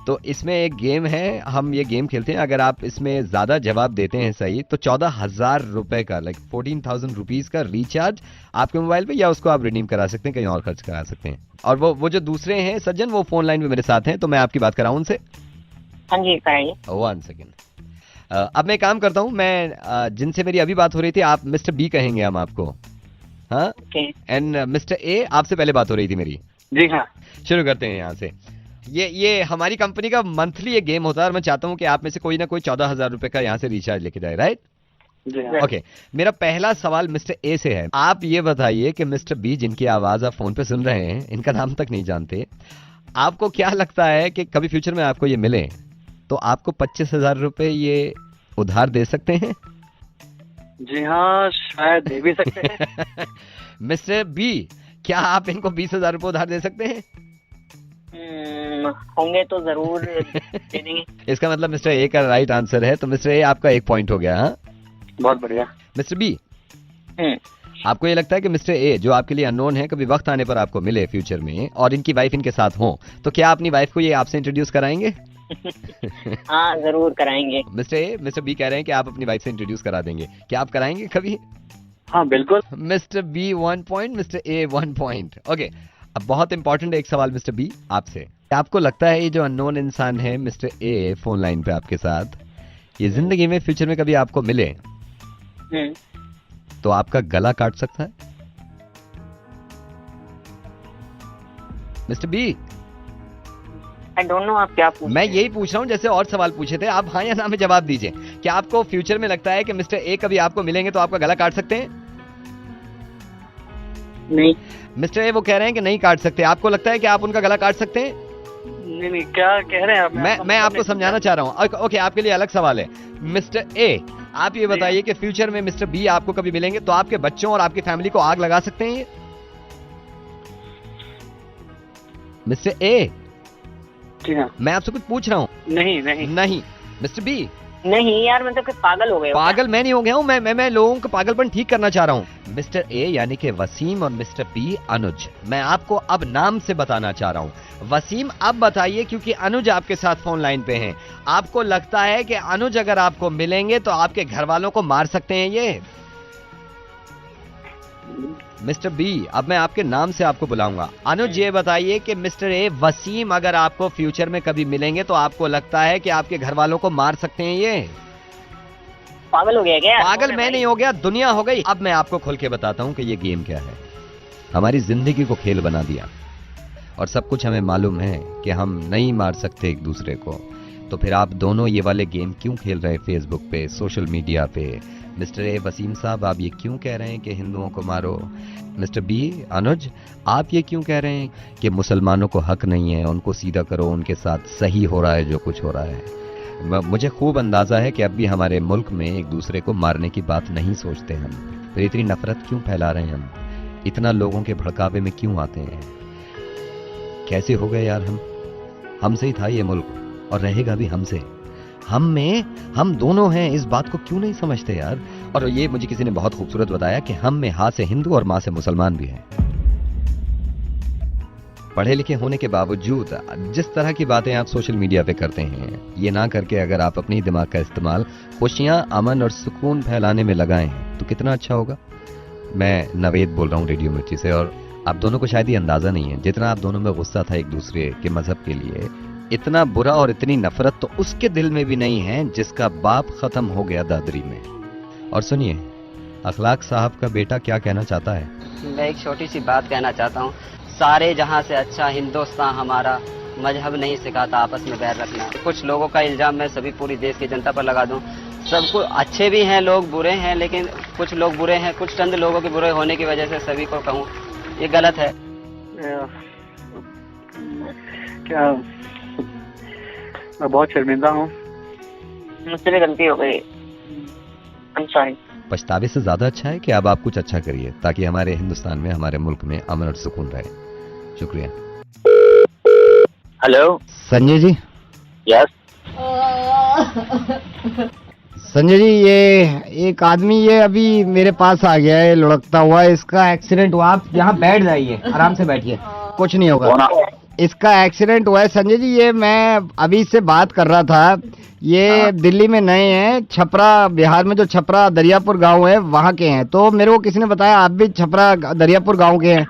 तो इसमें एक गेम है, हम ये गेम खेलते हैं, अगर आप इसमें ज्यादा जवाब देते हैं सही तो 14,000 रुपए का, लाइक 14,000 रुपीज का रिचार्ज आपके मोबाइल पे, या उसको आप रिडीम करा सकते हैं, कहीं और खर्च करा सकते हैं। और वो जो दूसरे हैं सज्जन, वो फोन लाइन पे मेरे साथ हैं, तो मैं आपकी बात कराऊं उनसे। हाँ जी कराइए। 1 सेकेंड। अब मैं काम करता हूँ, मैं जिनसे मेरी अभी बात हो रही थी, आप मिस्टर बी कहेंगे हम आपको। हाँ, एंड मिस्टर ए, आपसे पहले बात हो रही थी मेरी। जी हाँ। शुरू करते हैं यहाँ से। ये हमारी कंपनी का मंथली ये गेम होता है और मैं चाहता हूँ कि आप में से कोई ना कोई 14,000 रुपए का यहाँ से रिचार्ज लेके जाए, राइट? जी हाँ। ओके, मेरा पहला सवाल मिस्टर ए से है। आप ये बताइए कि मिस्टर बी, जिनकी आवाज आप फोन पे सुन रहे हैं, इनका नाम तक नहीं जानते, आपको क्या लगता है कि कभी फ्यूचर में आपको ये मिले तो आपको 25,000 रुपए ये उधार दे सकते हैं? जी हाँ, शायद दे भी सकते हैं। मिस्टर बी, क्या आप इनको 20,000 रुपए उधार दे सकते हैं? होंगे तो जरूर दे देंगे। इसका मतलब मिस्टर ए का राइट आंसर है, तो मिस्टर ए आपका 1 पॉइंट हो गया। हाँ, बहुत बढ़िया। मिस्टर बी, आपको ये लगता है कि मिस्टर ए, जो आपके लिए अननोन है, कभी वक्त आने पर आपको मिले फ्यूचर में और इनकी वाइफ इनके साथ हो, तो क्या अपनी वाइफ को ये आपसे इंट्रोड्यूस कराएंगे? हाँ, जरूर कराएंगे। मिस्टर बी कह रहे हैं कि आप अपनी वाइफ से इंट्रोड्यूस करा देंगे, क्या आप कराएंगे कभी? हाँ बिल्कुल। Mister B 1 point, mister A 1 point. Okay, अब बहुत इंपॉर्टेंट एक सवाल मिस्टर बी आपसे। आपको लगता है ये जो अननोन इंसान है मिस्टर ए फोन लाइन पे आपके साथ, ये जिंदगी में फ्यूचर में कभी आपको मिले तो आपका गला काट सकता है? Mister B, I don't know आप क्या पूछ। मैं यही पूछ रहा हूँ जैसे और सवाल पूछे थे, आप हाँ या ना में जवाब दीजिए। क्या आपको फ्यूचर में लगता है कि मिस्टर ए कभी आपको मिलेंगे तो आपका गला काट सकते हैं? नहीं। मिस्टर ए वो कह रहे हैं कि नहीं काट सकते, आपको लगता है कि आप उनका गला काट सकते हैं? नहीं, क्या कह रहे हैं आप? मैं आपको समझाना चाह रहा हूँ। ओके, आपके लिए अलग सवाल है। मिस्टर ए, आप ये बताइए कि फ्यूचर में मिस्टर बी आपको कभी मिलेंगे तो आपके बच्चों और आपकी फैमिली को आग लगा सकते हैं ये? मिस्टर ए, जी हाँ। मैं आपसे कुछ पूछ रहा हूँ। नहीं। मिस्टर बी, नहीं यार, मतलब कि पागल हो गए। पागल मैं नहीं हो गया हूँ, मैं लोगों को पागलपन ठीक करना चाह रहा हूँ। मिस्टर ए यानी कि वसीम और मिस्टर बी अनुज, मैं आपको अब नाम से बताना चाह रहा हूँ। वसीम, अब बताइए, क्योंकि अनुज आपके साथ फोन लाइन पे हैं, आपको लगता है कि अनुज अगर आपको मिलेंगे तो आपके घर वालों को मार सकते हैं ये? मिस्टर बी, अब मैं आपके नाम से आपको बुलाऊंगा। अनुज, ये बताइए कि मिस्टर ए वसीम अगर आपको फ्यूचर में कभी मिलेंगे तो आपको लगता है कि आपके घर वालों को मार सकते हैं ये? पागल हो गया क्या? पागल मैं नहीं हो गया, दुनिया हो गई। अब मैं आपको खोल के बताता हूँ कि ये गेम क्या है। हमारी जिंदगी को खेल बना दिया और सब कुछ हमें मालूम है कि हम नहीं मार सकते एक दूसरे को, तो फिर आप दोनों ये वाले गेम क्यों खेल रहे हैं फेसबुक पे, सोशल मीडिया पे? मिस्टर ए वसीम साहब, आप ये क्यों कह रहे हैं कि हिंदुओं को मारो? मिस्टर बी अनुज, आप ये क्यों कह रहे हैं कि मुसलमानों को हक नहीं है, उनको सीधा करो, उनके साथ सही हो रहा है जो कुछ हो रहा है? मुझे खूब अंदाजा है कि अब भी हमारे मुल्क में एक दूसरे को मारने की बात नहीं सोचते हम, फिर इतनी नफरत क्यों फैला रहे हैं हम, इतना लोगों के भड़कावे में क्यों आते हैं? कैसे हो गए यार हमसे ही था ये मुल्क और रहेगा भी हमसे। हम दोनों हैं, इस बात को क्यों नहीं समझते यार? और ये मुझे किसी ने बहुत खूबसूरत बताया कि हम में हाथ से हिंदू और माँ से मुसलमान भी हैं। पढ़े लिखे होने के बावजूद जिस तरह की बातें आप सोशल मीडिया पे करते हैं, ये ना करके अगर आप अपनी दिमाग का इस्तेमाल खुशियां, अमन और सुकून फैलाने में लगाएं तो कितना अच्छा होगा। मैं नवेद बोल रहा हूँ रेडियो मिर्ची से, और आप दोनों को शायद ये अंदाजा नहीं है, जितना आप दोनों में गुस्सा था एक दूसरे के मजहब के लिए, इतना बुरा और इतनी नफरत तो उसके दिल में भी नहीं है जिसका बाप खत्म हो गया दादरी में। और सुनिए, अखलाक साहब का बेटा क्या कहना चाहता है। मैं एक छोटी सी बात कहना चाहता हूँ। सारे जहाँ से अच्छा हिंदुस्तान हमारा, मजहब नहीं सिखाता आपस में बैर रखना। कुछ लोगों का इल्जाम मैं सभी पूरी देश की जनता पर लगा दूं। सबको अच्छे भी हैं लोग, बुरे हैं, लेकिन कुछ लोग बुरे हैं, कुछ चंद लोगों के बुरे होने की वजह से सभी को कहूँ ये गलत है। क्या मैं बहुत शर्मिंदा हूँ, मुझसे भी गलती हो गई। पछतावे से ज्यादा अच्छा है कि अब आप कुछ अच्छा करिए ताकि हमारे हिंदुस्तान में, हमारे मुल्क में अमन और सुकून रहे। शुक्रिया। हेलो संजय जी। यस संजय जी, ये एक आदमी ये अभी मेरे पास आ गया है लुढ़कता हुआ, इसका एक्सीडेंट हुआ। आप यहाँ बैठ जाइए, आराम से बैठिए, कुछ नहीं होगा। इसका एक्सीडेंट हुआ है संजय जी। ये मैं अभी इससे बात कर रहा था, ये दिल्ली में नए हैं, छपरा बिहार में जो छपरा दरियापुर गांव है वहाँ के हैं। तो मेरे को किसी ने बताया आप भी छपरा दरियापुर गांव के हैं।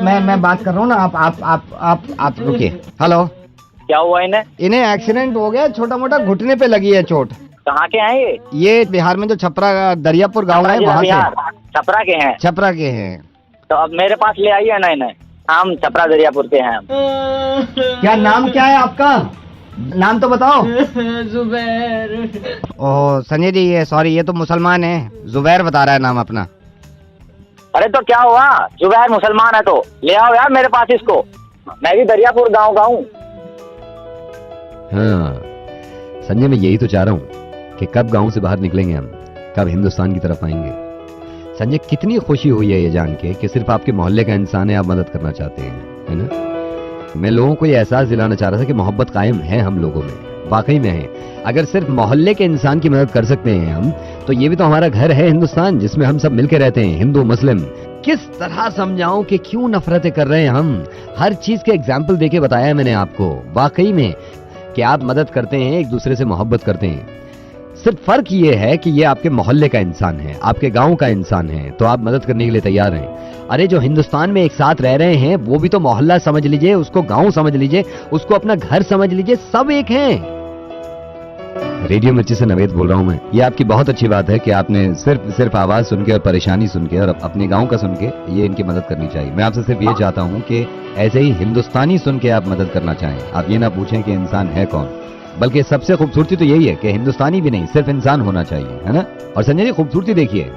मैं बात कर रहा हूँ ना, आप रुकिए। हेलो, क्या हुआ इन्हें एक्सीडेंट हो गया, छोटा मोटा घुटने पे लगी है चोट। कहाँ के हैं ये? बिहार में जो छपरा दरियापुर गांव है वहाँ से। छपरा के हैं। छपरा के हैं। तो अब मेरे पास ले आइए नए नए। हम छपरा दरियापुर के हैं। क्या नाम क्या है आपका? नाम तो बताओ। जुबैर। ओह संजय जी, ये सॉरी, ये तो मुसलमान है। जुबैर बता रहा है नाम अपना। अरे तो क्या हुआ, जुबैर मुसलमान है तो ले आओ यार मेरे पास इसको। मैं भी दरियापुर गाँव का हूँ। हाँ संजय, मैं यही तो चाह रहा हूँ कि कब गांव से बाहर निकलेंगे हम, कब हिंदुस्तान की तरफ आएंगे। संजय, कितनी खुशी हुई है ये जान के कि सिर्फ आपके मोहल्ले का इंसान है, आप मदद करना चाहते हैं, है ना। मैं लोगों को ये एहसास दिलाना चाह रहा था कि मोहब्बत कायम है हम लोगों में, वाकई में है। अगर सिर्फ मोहल्ले के इंसान की मदद कर सकते हैं हम, तो ये भी तो हमारा घर है हिंदुस्तान, जिसमें हम सब मिलकर रहते हैं, हिंदू मुस्लिम। किस तरह समझाऊं कि क्यों नफरतें कर रहे हैं हम। हर चीज के एग्जाम्पल देके बताया है मैंने आपको, वाकई में कि आप मदद करते हैं, एक दूसरे से मोहब्बत करते हैं। सिर्फ फर्क ये है कि ये आपके मोहल्ले का इंसान है, आपके गांव का इंसान है, तो आप मदद करने के लिए तैयार हैं। अरे जो हिंदुस्तान में एक साथ रह रहे हैं, वो भी तो मोहल्ला समझ लीजिए, उसको गांव समझ लीजिए, उसको अपना घर समझ लीजिए, सब एक हैं। रेडियो मिर्ची से नवेद बोल रहा हूं मैं। ये आपकी बहुत अच्छी बात है कि आपने सिर्फ आवाज सुन के और परेशानी सुन के और अपने गांव का सुन के ये इनकी मदद करनी चाहिए। मैं आपसे सिर्फ ये चाहता हूं कि ऐसे ही हिंदुस्तानी सुन के आप मदद करना चाहें। आप ये ना पूछें कि इंसान है कौन, बल्कि सबसे खूबसूरती तो यही है कि हिंदुस्तानी भी नहीं, सिर्फ इंसान होना चाहिए, है ना। और संजय जी, खूबसूरती देखिए,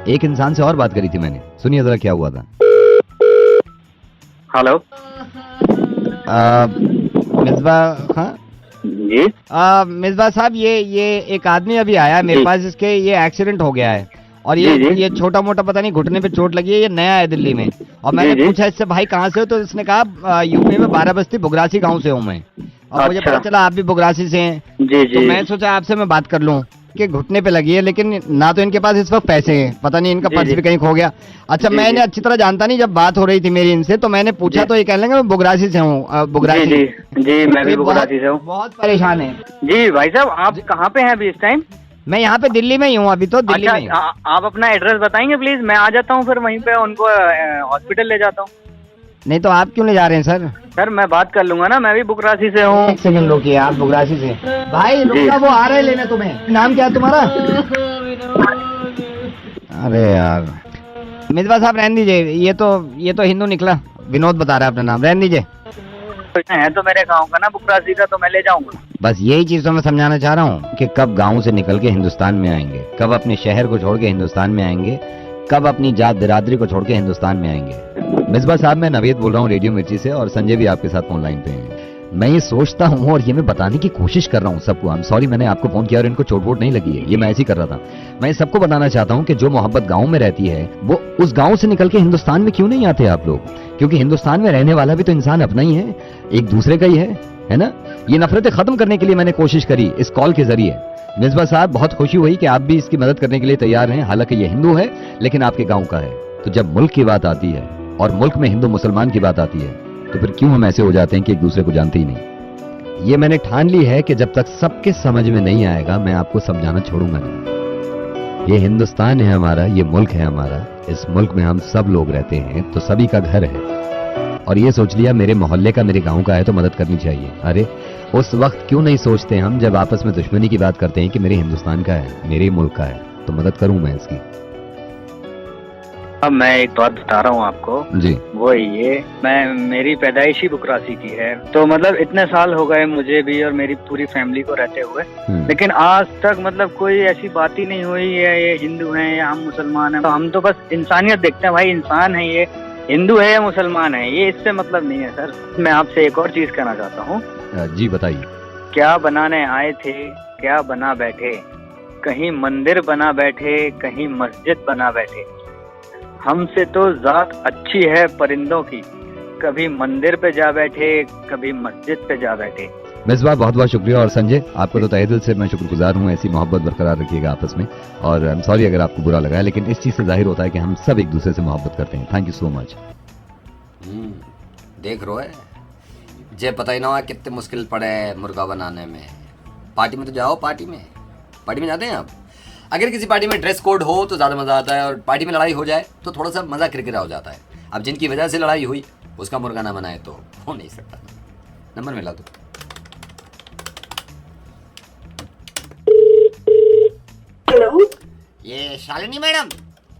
एक इंसान से और बात करी थी मैंने, सुनिए जरा क्या हुआ था। हेलो मिसबा खां जी। मिसबा साहब, ये एक आदमी अभी आया है मेरे पास, इसके ये एक्सीडेंट हो गया है और ये छोटा मोटा पता नहीं घुटने पे चोट लगी है, ये नया है दिल्ली में। और मैंने पूछा इससे भाई कहाँ से हो, तो इसने कहा यूपी में 12 बस्ती बुगरासी गांव से हूँ मैं। और मुझे पता चला आप भी बुगरासी से हैं, तो मैं सोचा आपसे मैं बात कर लूँ कि घुटने पे लगी है, लेकिन ना तो इनके पास इस वक्त पैसे हैं, पता नहीं इनका पर्स भी कहीं खो गया। अच्छा, मैंने अच्छी तरह जानता नहीं, जब बात हो रही थी मेरी इनसे तो मैंने पूछा तो ये कहने लगे मैं बुगरासी से हूँ। बुगरासी जी मैं भी बुगरासी से हूँ। बहुत परेशान है जी भाई साहब, आप कहाँ पे हैं अभी इस टाइम? मैं यहाँ पे दिल्ली में ही हूँ अभी, तो दिल्ली में। आप अपना एड्रेस बताएंगे प्लीज, मैं आ जाता हूँ, फिर वहीं पे उनको हॉस्पिटल ले जाता हूँ। नहीं तो आप क्यों ले जा रहे हैं सर? सर मैं बात कर लूंगा ना, मैं भी बुगरासी से हूँ। एक सेकंड रुकिए, आप बुगरासी से? भाई रुका, वो आ रहे हैं लेने तुम्हें। नाम क्या है तुम्हारा? अरे यार मिसबा साहब रहने दीजिए, ये तो हिंदू निकला। विनोद बता रहा है अपना नाम, रहने दीजिए। है तो मेरे गाँव का ना बुगरासी का, तो मैं ले जाऊंगा। बस यही चीज तो मैं समझाना चाह रहा हूँ कि कब गाँव से निकल के हिंदुस्तान में आएंगे, कब अपने शहर को छोड़ के हिंदुस्तान में आएंगे, कब अपनी जात बिरादरी को छोड़ के हिंदुस्तान में आएंगे। मिसबा साहब, मैं नवेद बोल रहा हूँ रेडियो मिर्ची से, और संजय भी आपके साथ फोन लाइन पे हैं। मैं ये सोचता हूँ और ये मैं बताने की कोशिश कर रहा हूँ सबको। आई एम सॉरी, मैंने आपको फोन किया और इनको चोट वोट नहीं लगी है, ये मैं ऐसे ही कर रहा था। मैं सबको बताना चाहता हूँ कि जो मोहब्बत गाँव में रहती है, वो उस गाँव से निकल के हिंदुस्तान में क्यों नहीं आते आप लोग? क्योंकि हिंदुस्तान में रहने वाला भी तो इंसान अपना ही है, एक दूसरे का ही है ना। ये नफरतें खत्म करने के लिए मैंने कोशिश करी इस कॉल के जरिए। मिसबा साहब, बहुत खुशी हुई कि आप भी इसकी मदद करने के लिए तैयार हैं। हालांकि ये हिंदू है लेकिन आपके गांव का है। तो जब मुल्क की बात आती है और मुल्क में हिंदू मुसलमान की बात आती है, तो फिर क्यों हम ऐसे हो जाते हैं कि एक दूसरे को जानते ही नहीं। ये मैंने ठान ली है कि जब तक सबके समझ में नहीं आएगा, मैं आपको समझाना छोड़ूंगा नहीं। ये हिंदुस्तान है हमारा, ये मुल्क है हमारा, इस मुल्क में हम सब लोग रहते हैं, तो सभी का घर है। और ये सोच लिया मेरे मोहल्ले का, मेरे गांव का है, तो मदद करनी चाहिए। अरे उस वक्त क्यों नहीं सोचते हम जब आपस में दुश्मनी की बात करते हैं कि मेरे हिंदुस्तान का है, मेरे मुल्क का है, तो मदद करूं मैं इसकी। अब मैं एक बात बता रहा हूँ आपको जी, वो ये, मेरी पैदाइशी बुगरासी की है, तो मतलब इतने साल हो गए मुझे भी और मेरी पूरी फैमिली को रहते हुए, लेकिन आज तक मतलब कोई ऐसी बात ही नहीं हुई है ये हिंदू हैं या हम मुसलमान हैं। तो हम तो बस इंसानियत देखते हैं भाई, इंसान है ये, हिंदू है या मुसलमान है, ये इससे मतलब नहीं है सर। मैं आपसे एक और चीज कहना चाहता हूँ। जी बताइए। क्या बनाने आए थे, क्या बना बैठे, कहीं मंदिर बना बैठे, कहीं मस्जिद बना बैठे। हमसे तो जात अच्छी है परिंदों की, कभी मंदिर पे जा बैठे, कभी मस्जिद पे जा बैठे। मिसबा, बहुत बहुत शुक्रिया। और संजय, आपको तो तहे दिल से मैं शुक्रगुजार हूँ। ऐसी मोहब्बत बरकरार रखिएगा आपस में। और आई एम सॉरी अगर आपको बुरा लगा है, लेकिन इस चीज से जाहिर होता है कि हम सब एक दूसरे से मोहब्बत करते हैं। Thank you so much. देख रो है जे पता ही ना हुआ कितने मुश्किल पड़े मुर्गा बनाने में। पार्टी में तो जाओ, पार्टी में जाते हैं आप। अगर किसी पार्टी में ड्रेस कोड हो तो ज़्यादा मज़ा आता है, और पार्टी में लड़ाई हो जाए तो थोड़ा सा मज़ा किरकिरा हो जाता है। अब जिनकी वजह से लड़ाई हुई उसका मुर्गा ना बनाए तो हो नहीं सकता। नंबर मिला दो। हेलो, ये शालिनी मैडम?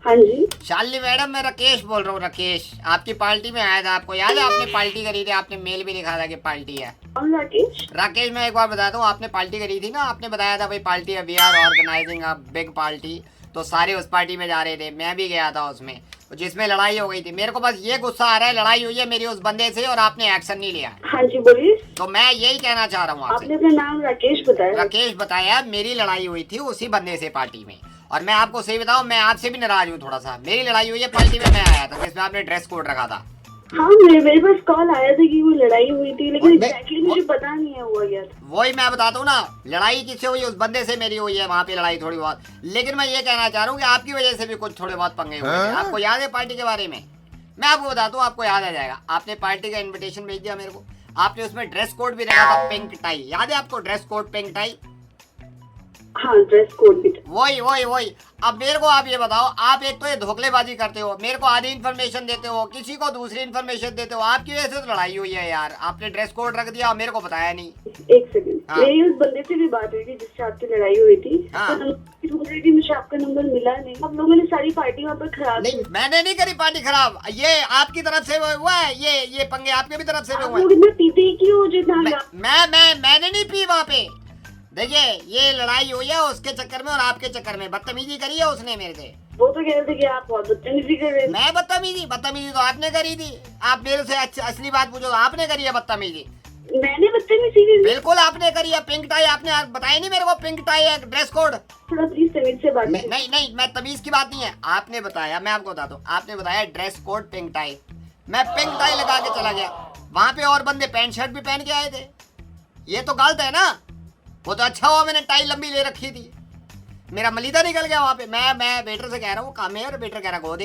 हाँ जी। शालिनी मैडम, मैं राकेश बोल रहा हूँ। राकेश, आपकी पार्टी में आया था, आपको याद है? आपने पार्टी करी थी, आपने मेल भी लिखा था कि पार्टी है। कौन राकेश? राकेश, मैं एक बार बताता हूँ, आपने पार्टी करी थी ना, आपने बताया था भाई पार्टी है, we are organising a big party. तो सारे उस पार्टी में जा रहे थे, मैं भी गया था उसमें, जिसमें लड़ाई हो गई थी। मेरे को बस ये गुस्सा आ रहा है, लड़ाई हुई है मेरी उस बंदे से और आपने एक्शन नहीं लिया। हाँ जी बोलिए। तो मैं यही कहना चाह रहा हूँ आपसे। आपने अपना नाम राकेश बताया? राकेश बताया, मेरी लड़ाई हुई थी उसी बंदे से पार्टी में। और मैं आपको सही बताऊं, मैं आपसे भी नाराज हूँ थोड़ा सा। मेरी लड़ाई हुई है पार्टी में, मैं आया था जिसमें आपने ड्रेस कोड रखा था। हाँ, मेरे पास कॉल आया था कि वो लड़ाई हुई थी, लेकिन एग्जैक्टली मुझे पता नहीं है हुआ क्या था। वही मैं बताता हूँ ना, लड़ाई किससे हुई? उस बंदे से मेरी हुई है, वहाँ पे लड़ाई थोड़ी बहुत। लेकिन मैं ये कहना चाह रहा हूँ कि आपकी वजह से भी कुछ थोड़े बहुत पंगे हुए थे। आपको याद है पार्टी के बारे में? मैं आपको बताता हूँ, आपको याद आ जाएगा। आपने पार्टी का इन्विटेशन भेज दिया मेरे को, आपने उसमें ड्रेस कोड भी रखा था, पिंक टाई। याद है आपको? Dress code pink tie. हाँ, ड्रेस कोड भी था। वही। अब मेरे को आप ये बताओ, आप एक तो ये धोखलेबाजी करते हो, मेरे को आधी इन्फॉर्मेशन देते हो, किसी को दूसरी इन्फॉर्मेशन देते हो। आपकी वजह से तो लड़ाई हुई है यार। आपने ड्रेस कोड रख दिया और मेरे को बताया नहीं। एक सेकंड, मेरी उस बंदे से भी बात हुई थी जिससे आपकी लड़ाई हुई थी। ढूंढ रही थी, मुझे आपका नंबर मिला नहीं। आप लोगों ने सारी पार्टी वहाँ पर खराब नहीं, मैंने नहीं करी पार्टी खराब। ये आपकी तरफ से हुआ है, ये पंगे आपके भी तरफ से हुए हैं। पीते क्यों? मैंने नहीं पी वहाँ पे। देखिए, ये लड़ाई हुई है उसके चक्कर में और आपके चक्कर में। बदतमीजी करी है उसने मेरे से। वो तो कह रहे थे कि आप बहुत बदतमीजी कर रहे थे। मैं बदतमीजी तो आपने करी थी। आप मेरे से असली बात पूछो तो आपने करी है बदतमीजी। मैंने बदतमीजी करी? बिल्कुल आपने करी है। पिंक टाई आपने बताया नहीं मेरे को, पिंक टाई है ड्रेस कोड। थोड़ा प्लीज तमीज से बात। नहीं, मैं तमीज की बात नहीं है। आपने बताया, मैं आपको बताता हूँ, आपने बताया ड्रेस कोड पिंक टाई। मैं पिंक टाई लगा के चला गया, वहाँ पे और बंदे पैंट शर्ट भी पहन के आए थे। ये तो गलत है ना। वो तो अच्छा हुआ मैंने टाई लंबी ले रखी थी, मेरा मलीदा निकल गया वहाँ पे। मैं वेटर से कह रहा हूँ काम है, और वेटर कह रहा गोदे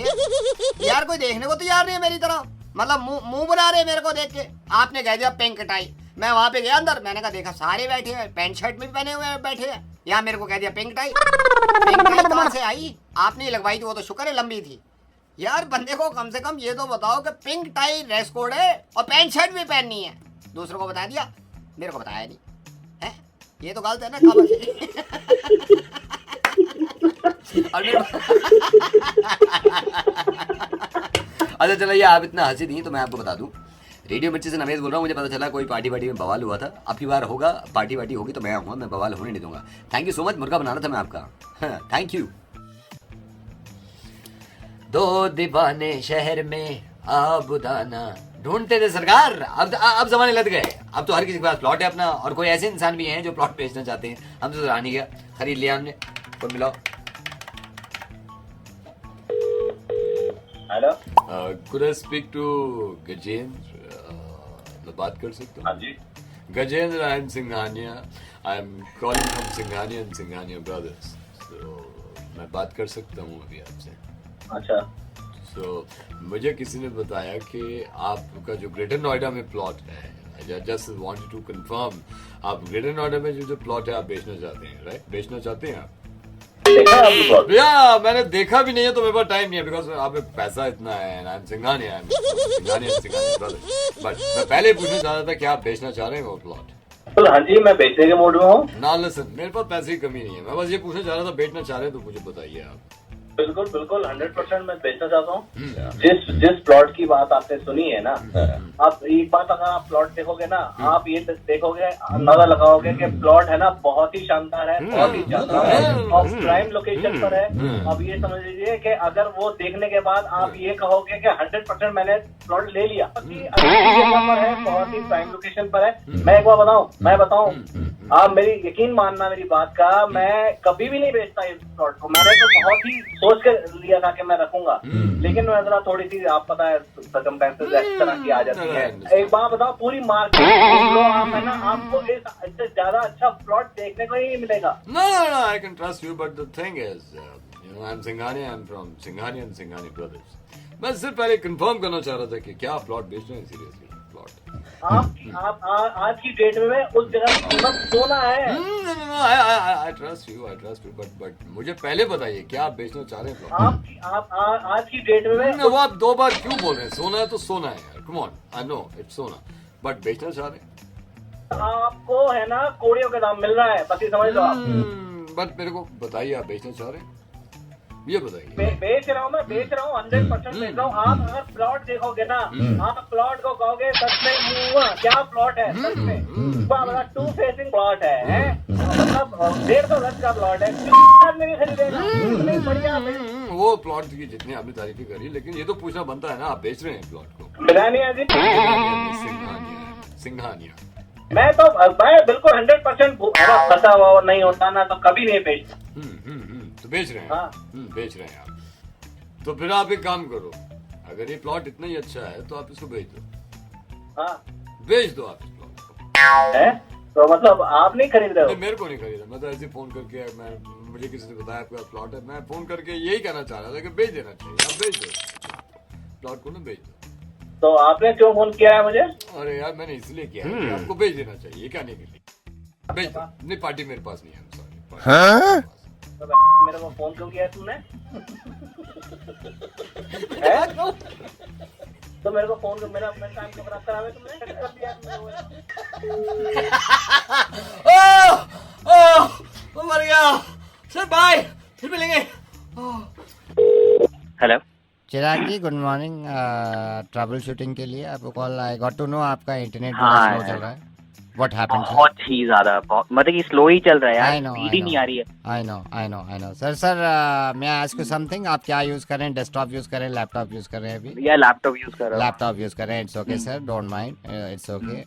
यार, कोई देखने को तैयार नहीं है मेरी तरह। मतलब मुंह बना रहे मेरे को देख के। आपने कह दिया पिंक टाई। मैं वहाँ पे गया अंदर, मैंने कहा देखा सारे बैठे हैं, पैंट शर्ट में पहने हुए बैठे हैं। यहाँ मेरे को कह दिया पिंक टाई। पिंक टाई कहाँ से आई? आपने लगवाई थी, वो तो शुक्र है लंबी थी। यार बंदे को कम से कम ये तो बताओ कि पिंक टाई ड्रेस कोड है और पैंट शर्ट भी पहननी है। दूसरों को बता दिया, मेरे को बताया नहीं है। ये तो गलत है ना। अच्छा चलिए, आप इतना हंसी दी तो मैं आपको बता दूं, रेडियो मिर्ची से नवेश बोल रहा हूँ। मुझे पता चला कोई पार्टी वार्टी में बवाल हुआ था। अब की बार होगा, पार्टी वार्टी होगी तो मैं आऊँगा, मैं बवाल होने नहीं दूंगा। थैंक यू सो मच, मुर्गा बनाना था मैं आपका। Thank you. दो दीवाने शहर में आबुदाना ढूंढते थे सरकार। अब जमाने लग गए। अब तो हर किसी के पास प्लॉट है अपना, और कोई ऐसे इंसान भी हैं जो प्लॉट बेचना चाहते हैं। हम तो रानी गया, खरीद लिया हमने। तो मिलाओ। Hello, could I speak to Gajendra? मैं बात कर सकता हूँ? हाँ जी। Gajendra, I am Singhania. I am calling from Singhania and Singhania brothers. तो मैं बात कर सकता हूँ अभी आपसे? अच्छा। तो मुझे किसी ने बताया कि आपका जो ग्रेटर नोएडा में प्लॉट है, I just wanted to confirm, आप ग्रेटर नोएडा में जो प्लॉट है आप बेचना चाहते हैं, राइट? बेचना चाहते हैं आप? भैया मैंने देखा भी नहीं है तो मेरे पास टाइम नहीं है, बिकॉज आप में पैसा इतना है। सिंघानिया बट मैं पहले पूछना चाह रहा था कि आप बेचना चाह रहे हैं वो प्लॉट? हाँ जी, मैं बेचने के मूड में हूँ। ना लिसन, मेरे पास पैसे की कमी नहीं है। मैं बस ये पूछना चाह रहा था, बेचना चाह रहे हैं तो मुझे बताइए आप। बिल्कुल 100% मैं बेचना चाहता हूँ। जिस प्लॉट की बात आपने सुनी है ना, आप एक बात अगर आप प्लॉट देखोगे ना, आप ये देखोगे, अंदाजा लगाओगे कि प्लॉट है ना बहुत ही शानदार है, बहुत ही शानदार है और प्राइम लोकेशन पर है। अब ये समझ लीजिए कि अगर वो देखने के बाद आप ये कहोगे कि 100% मैंने प्लॉट ले लिया, जगह पर है, बहुत ही प्राइम लोकेशन पर है। मैं एक बार मैं बताऊँ, आप मेरी यकीन मानना मेरी बात का, मैं कभी भी नहीं बेचता इस प्लॉट को। मैंने तो बहुत ही सोच कर लिया था कि मैं रखूंगा, लेकिन मैं जरा थोड़ी सी, आप पता है सर्कमस्टेंसेस इस तरह की आ जाती है। एक बात बताओ, पूरी मार्केट है ना, आपको इससे ज्यादा अच्छा प्लॉट देखने को ही नहीं मिलेगा। No, I can trust you, but the thing is, I'm Singhania, I'm from Singhania and Singhania Brothers. मैं सिर्फ पहले कंफर्म करना चाह रहा था कि क्या प्लॉट बेच रहे हैं सीरियसली प्लॉट। आप आज की डेट में उस जगह कीमत सोना है। I trust you, but मुझे पहले बताइए क्या आप बेचना चाह रहे हैं प्लॉट? आप आज की डेट में वो आप दो बार क्यों बोल रहे हैं? सोना है तो सोना है यार, come on, I know it's सोना, बट बेचना चाह रहे हैं? आपको है ना कोड़ियों का दाम मिल रहा है, बस ये समझ लो आप। बट मेरे को बताइए आप बेचना चाह रहे हैं? ये बताइए। बेच रहा हूँ, मैं बेच रहा हूँ, 100% बेच रहा हूँ। आप अगर प्लॉट देखोगे ना, आप प्लॉट को कहोगे सच में क्या प्लॉट है, सच में 2 फेसिंग प्लॉट है, मतलब 150 गज का प्लॉट है, मेरी खरीदेगा। नहीं बढ़िया वो प्लॉट की जितनी आपने तारीफी करी, लेकिन ये तो पूछना बनता है ना, आप बेच रहे हैं प्लॉट को। बिरानिया जी, सिंघानिया। मैं बिल्कुल 100% फंसा हुआ नहीं होता ना, तो कभी नहीं बेचता। तो बेच रहे हैं। हाँ। बेच रहे हैं आप। तो फिर आप एक काम करो, अगर ये प्लॉट इतना ही अच्छा है तो आप इसको बेच दो। हाँ, बेच दो आप इस प्लॉट को। है तो मतलब आप नहीं खरीद रहे हो? नहीं, मेरे को नहीं खरीदा, मैं तो ऐसे फोन करके, मुझे किसी ने बताया आपका प्लॉट है, मैं फोन करके यही कहना चाह रहा था कि बेच देना चाहिए। आप बेच दो प्लॉट को ना, बेच दो। तो आपने क्यों फोन किया है मुझे? अरे यार, मैंने इसलिए किया है कि आपको बेच देना चाहिए, ये कहने के लिए। बेच दो। नहीं, पार्टी मेरे पास नहीं है, सॉरी। तो मेरे को फोन क्यों किया तुमने? तो मेरे को फोन कर, मेरा टाइम को खराब करा तुमने, कर दिया ओ मर गया सर, बाय, फिर मिलेंगे। Hello Chirag ji, good morning. Troubleshooting के लिए आपको call I got to know आपका इंटरनेट हाँ, स्लो चल रहा है। What happened? बहुत ही ज्यादा, मतलब कि स्लो ही चल रहा है यार, स्पीड ही नहीं आ रही है। आई नो सर मैं आस्क यू समथिंग, आप क्या यूज कर रहे हैं? डेस्कटॉप यूज कर रहे हैं, लैपटॉप यूज कर रहे हैं? अभी या लैपटॉप यूज कर रहा हूं। लैपटॉप यूज कर रहे हैं, it's okay sir, don't mind, it's okay.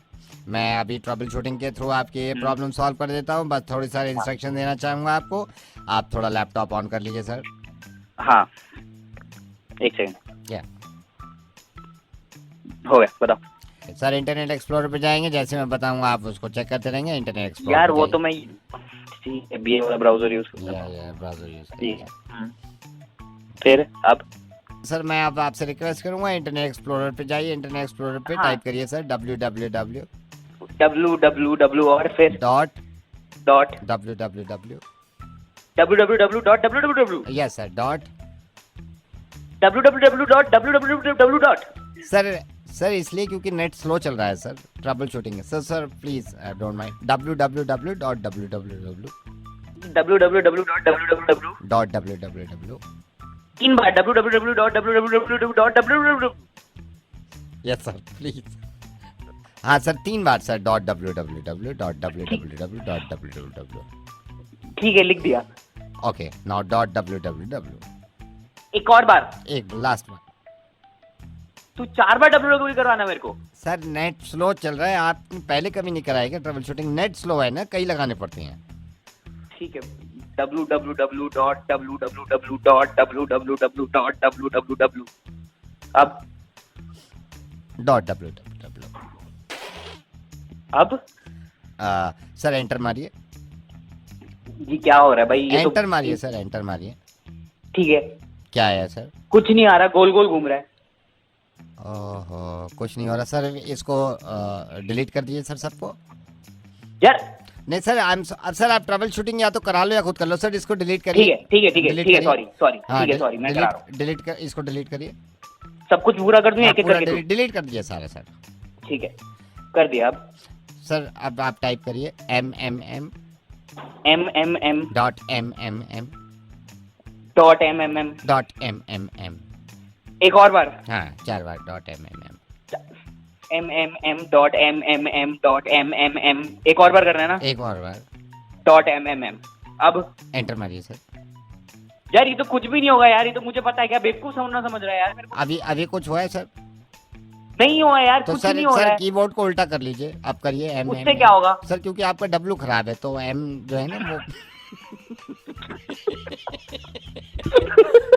मैं अभी ट्रबल शूटिंग के थ्रू आपकी ये प्रॉब्लम सॉल्व कर देता हूँ, बस थोड़ी सारी इंस्ट्रक्शन देना चाहूंगा आपको। आप थोड़ा लैपटॉप ऑन कर लीजिए सर। हाँ, एक सेकंड, क्या हो गया, बताओ सर। इंटरनेट एक्सप्लोरर पे जाएंगे, जैसे मैं बताऊंगा आप उसको चेक करते रहेंगे। इंटरनेट एक्सप्लोरर यार, वो तो मैं ये वाला ब्राउजर यूज करता हूं। ब्राउजर यूज फिर अब सर मैं अब आपसे रिक्वेस्ट करूंगा, इंटरनेट एक्सप्लोरर पे जाइए। इंटरनेट एक्सप्लोरर पे टाइप करिए सर www और फिर dot www yes sir, dot www. Sir इसलिए क्योंकि नेट स्लो चल रहा है सर, ट्रबल शूटिंग है sir please don't mind. www. तीन बार www. Yes sir please. हाँ सर, 3 बार सर, .www. ठीक है, लिख दिया। Okay, now .www. एक और बार, एक लास्ट बार। तू 4 बार www करवाना मेरे को। सर नेट स्लो चल रहा है, आप पहले कभी नहीं कराएगा ट्रबल शूटिंग? नेट स्लो है ना, कई लगाने पड़ते हैं। ठीक है, www. अब .www. सर एंटर मारिए। जी क्या हो रहा है भाई? ये एंटर मारिए सर, एंटर मारिए। ठीक है, क्या है सर? कुछ नहीं आ रहा, गोल गोल घूम रहा है। ओहो, कुछ नहीं हो रहा सर, इसको डिलीट कर दीजिए सर सबको। यार नहीं सर, सर आप ट्रबल शूटिंग या तो करा लो या खुद कर लो सर, इसको डिलीट करिए। ठीक है, सॉरी, मैं करा रहा हूं। डिलीट कर, इसको डिलीट करिए। सब कुछ पूरा कर दूं, एक एक करके? डिलीट कर दिया सारा सर। ठीक है, कर दिया। अब सर अब आप टाइप करिए MMM. .mmm. एक और बार। हाँ 4 बार .mmm. MMM. एक और बार करना है ना? एक और बार .mmm. अब एंटर मारिए सर। यार ये तो कुछ भी नहीं होगा यार, ये तो मुझे पता है, क्या बेवकूफ समझ रहा है यार मेरे को? अभी कुछ हुआ है सर? नहीं हुआ यार, तो कुछ सर नहीं हो रहा है। कीबोर्ड को उल्टा कर लीजिए, आप करिए M. उससे क्या होगा सर? क्योंकि आपका W खराब है, तो M जो है ना वो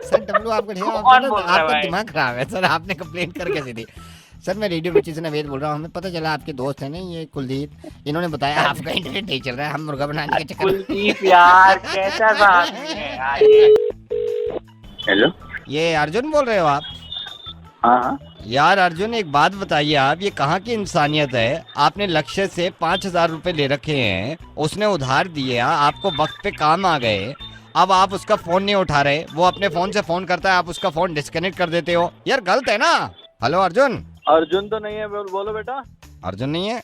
सर W आपका दिमाग खराब है सर, आपने कंप्लेंट करके सी दी। सर मैं रेडियो मिर्ची से नवेद बोल रहा हूँ, हमें पता चला आपके दोस्त है ना ये कुलदीप, इन्होंने बताया आपका इंटरनेट नहीं चल रहा है, हम मुर्गा बनाने के चक्कर। कुलदीप यार कैसा आदमी है यार ये। हेलो, ये अर्जुन बोल रहे हो आप? हाँ यार अर्जुन, एक बात बताइए, आप ये कहाँ की इंसानियत है? आपने लक्ष्य से 5,000 रुपए ले रखे हैं, उसने उधार दिए, आपको वक्त पे काम आ गए, अब आप उसका फोन नहीं उठा रहे, वो अपने फोन से फोन करता है, आप उसका फोन डिस्कनेक्ट कर देते हो, यार गलत है ना? हेलो अर्जुन। अर्जुन तो नहीं है, बोलो बेटा। अर्जुन नहीं है